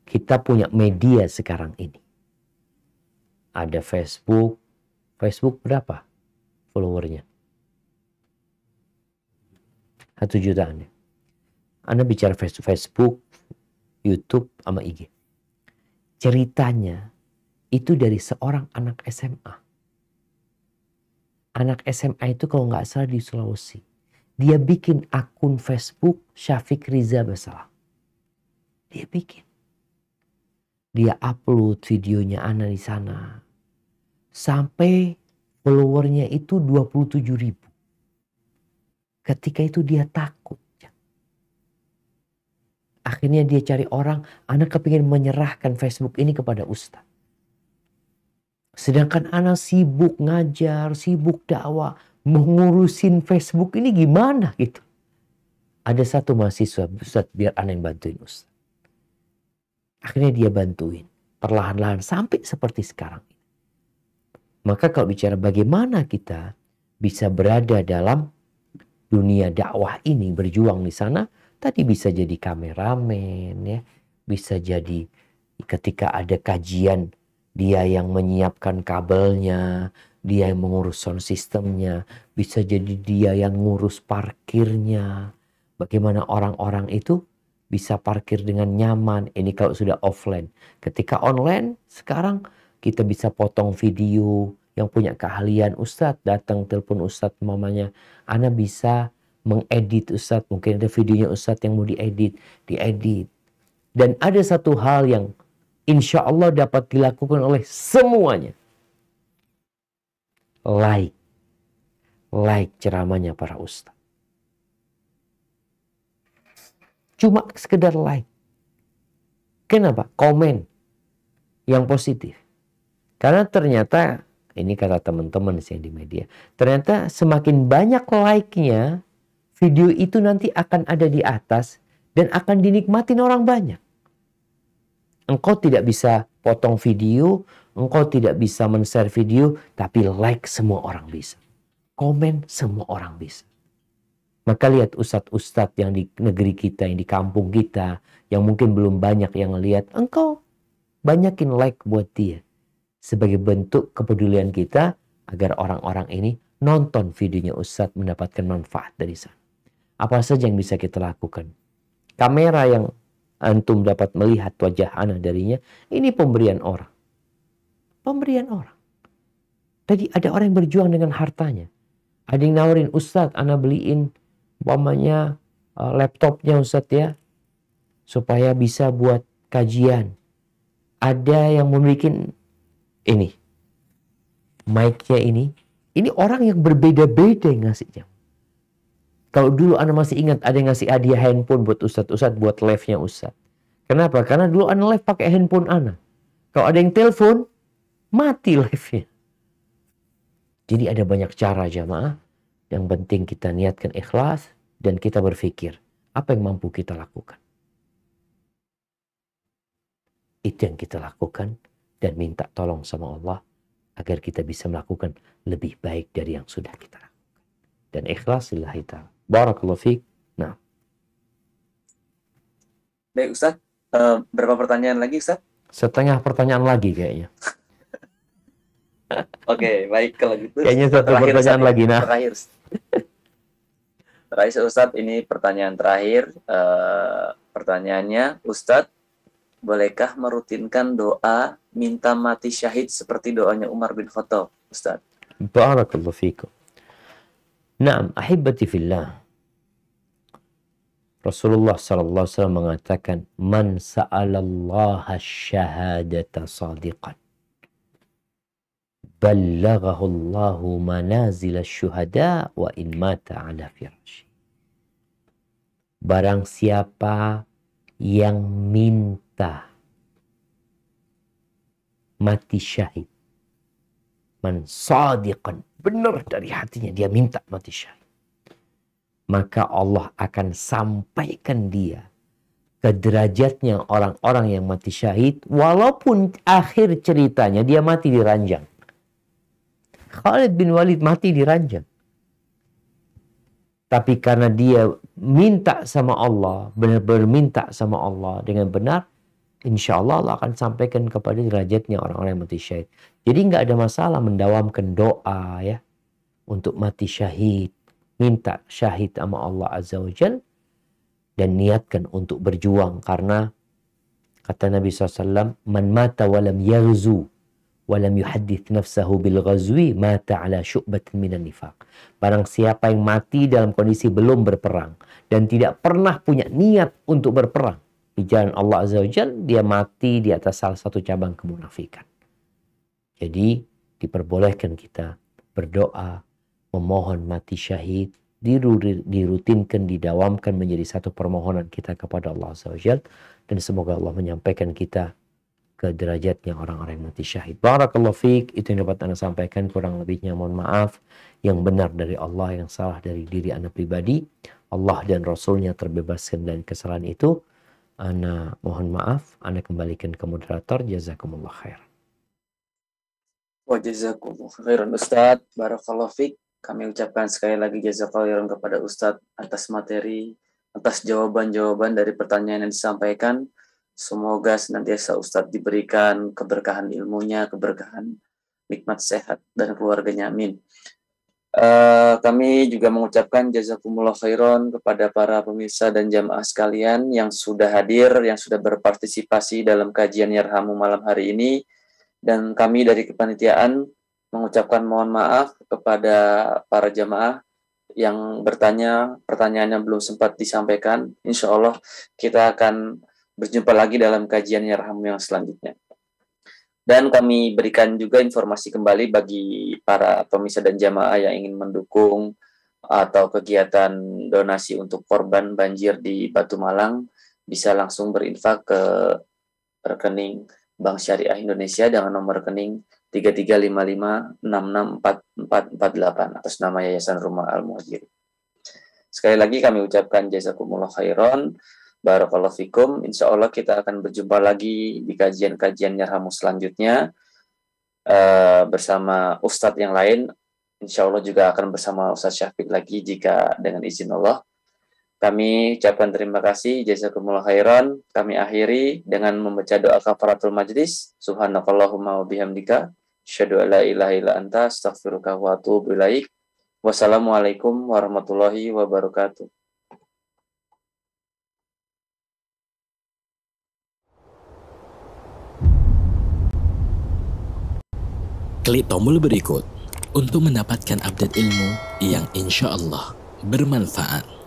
Kita punya media sekarang ini. Ada Facebook. Facebook berapa followernya? 1 jutaan ya. Anda bicara Facebook, YouTube, sama IG. Ceritanya itu dari seorang anak SMA. Anak SMA itu kalau nggak salah di Sulawesi. Dia bikin akun Facebook Syafiq Riza Basalam. Dia bikin. Dia upload videonya anak di sana. Sampai followernya itu 27.000. Ketika itu dia takut. Akhirnya dia cari orang, anak kepingin menyerahkan Facebook ini kepada ustaz. Sedangkan anak sibuk ngajar, sibuk dakwah, mengurusin Facebook ini gimana gitu. Ada satu mahasiswa, Ustaz biar anak yang bantuin ustaz. Akhirnya dia bantuin, perlahan-lahan sampai seperti sekarang. Maka kalau bicara bagaimana kita bisa berada dalam dunia dakwah ini, berjuang di sana, tadi bisa jadi kameramen ya, bisa jadi ketika ada kajian dia yang menyiapkan kabelnya, dia yang mengurus sound systemnya, bisa jadi dia yang ngurus parkirnya. Bagaimana orang-orang itu bisa parkir dengan nyaman. Ini kalau sudah offline. Ketika online, sekarang kita bisa potong video. Yang punya keahlian, Ustadz datang telepon Ustadz mamanya. Ana bisa mengedit Ustadz. Mungkin ada videonya Ustadz yang mau diedit. Dan ada satu hal yang insya Allah dapat dilakukan oleh semuanya. Like ceramahnya para ustadz. Cuma sekedar like. Kenapa? Komen yang positif. Karena ternyata, ini kata teman-teman sih di media, ternyata semakin banyak like-nya, video itu nanti akan ada di atas dan akan dinikmatin orang banyak. Engkau tidak bisa potong video, engkau tidak bisa men-share video, tapi like semua orang bisa. Komen semua orang bisa. Maka lihat ustadz-ustadz yang di negeri kita, yang di kampung kita, yang mungkin belum banyak yang lihat, engkau banyakin like buat dia. Sebagai bentuk kepedulian kita agar orang-orang ini nonton videonya ustadz, mendapatkan manfaat dari sana. Apa saja yang bisa kita lakukan? Kamera yang antum dapat melihat wajah ana darinya, ini pemberian orang. Pemberian orang. Tadi ada orang yang berjuang dengan hartanya. Ada yang nawarin, Ustadz, ana beliin umpamanya laptopnya Ustadz ya, supaya bisa buat kajian. Ada yang memiliki ini, mic-nya ini orang yang berbeda-beda yang ngasihnya. Kalau dulu ana masih ingat ada yang ngasih hadiah handphone buat Ustadz buat live-nya Ustadz. Kenapa? Karena dulu ana live pakai handphone ana. Kalau ada yang telepon, mati live-nya. Jadi ada banyak cara jamaah. Yang penting kita niatkan ikhlas dan kita berpikir apa yang mampu kita lakukan. Itu yang kita lakukan dan minta tolong sama Allah agar kita bisa melakukan lebih baik dari yang sudah kita lakukan. Dan ikhlas lillahi ta'ala. Barakallahu fiik. Nah. Baik Ustaz, berapa pertanyaan lagi Ustaz? Setengah pertanyaan lagi kayaknya. Oke, baik kalau gitu. Kayaknya satu pertanyaan lagi. Nah. Terakhir Ustadz, ini pertanyaan terakhir. Pertanyaannya, Ustadz, bolehkah merutinkan doa minta mati syahid seperti doanya Umar bin Khattab, Ustadz? Barakallahu fiikum. Naam, ahibati fillah. Rasulullah sallallahu alaihi wasallam mengatakan, "Man sa'alallaha syahadata sadiqan, ballaghahu Allahu manazil asy-syuhada wa in mata ala firasyi." Barang siapa yang minta mati syahid, man sadiqan, benar dari hatinya dia minta mati syahid, maka Allah akan sampaikan dia ke derajatnya orang-orang yang mati syahid, walaupun akhir ceritanya dia mati di ranjang. Khalid bin Walid mati di ranjang. Tapi karena dia minta sama Allah, benar-benar minta sama Allah dengan benar, insya Allah Allah akan sampaikan kepada derajatnya orang-orang yang mati syahid. Jadi nggak ada masalah mendawamkan doa ya untuk mati syahid, minta syahid sama Allah Azza wa Jal, dan niatkan untuk berjuang. Karena kata Nabi SAW, man mata walam yaghzu walam yuhaddith nafsahu bil ghazwi mata ala syu'batin minan nifaq. Barang siapa yang mati dalam kondisi belum berperang dan tidak pernah punya niat untuk berperang di jalan Allah Azza wa Jalla, dia mati di atas salah satu cabang kemunafikan. Jadi diperbolehkan kita berdoa, memohon mati syahid, dirutinkan, didawamkan menjadi satu permohonan kita kepada Allah Azza wa Jalla, dan semoga Allah menyampaikan kita ke derajatnya orang-orang yang mati syahid. Barakallahu fiik. Itu yang dapat Anda sampaikan. Kurang lebihnya mohon maaf. Yang benar dari Allah, yang salah dari diri Anda pribadi. Allah dan Rasulnya terbebaskan dari kesalahan itu. Anda mohon maaf. Anda kembalikan ke moderator. Jazakumullah khair. Wa jazakumullah khairan Ustadz. Barakallahu fiik. Kami ucapkan sekali lagi jazakallahu khairan kepada Ustadz atas materi, atas jawaban-jawaban dari pertanyaan yang disampaikan. Semoga senantiasa Ustadz diberikan keberkahan ilmunya, keberkahan nikmat sehat dan keluarganya, amin. Kami juga mengucapkan jazakumullah khairan kepada para pemirsa dan jamaah sekalian yang sudah hadir, yang sudah berpartisipasi dalam kajian Yarhamu malam hari ini. Dan kami dari kepanitiaan mengucapkan mohon maaf kepada para jamaah yang bertanya, pertanyaannya belum sempat disampaikan. Insya Allah kita akan berjumpa lagi dalam kajian Yarhamu yang selanjutnya. Dan kami berikan juga informasi kembali bagi para pemirsa dan jamaah yang ingin mendukung atau kegiatan donasi untuk korban banjir di Batu Malang, bisa langsung berinfak ke rekening Bank Syariah Indonesia dengan nomor rekening 3355664448 atas nama Yayasan Rumah Al-Muhajirin. Sekali lagi kami ucapkan jazakumullah khairan. Barakallahu fikum. Insya Allah kita akan berjumpa lagi di kajian-kajian Yarhamu selanjutnya bersama Ustadz yang lain. Insya Allah juga akan bersama Ustadz Syafiq lagi jika dengan izin Allah. Kami ucapkan terima kasih. Jazakumullah khairan. Kami akhiri dengan membaca doa kafaratul majlis. Subhanakallahumma wa bihamdika. Asyhadu an la ilaha illa anta astaghfiruka wa atubu ilaik. Wassalamualaikum warahmatullahi wabarakatuh. Klik tombol berikut untuk mendapatkan update ilmu yang insya Allah bermanfaat.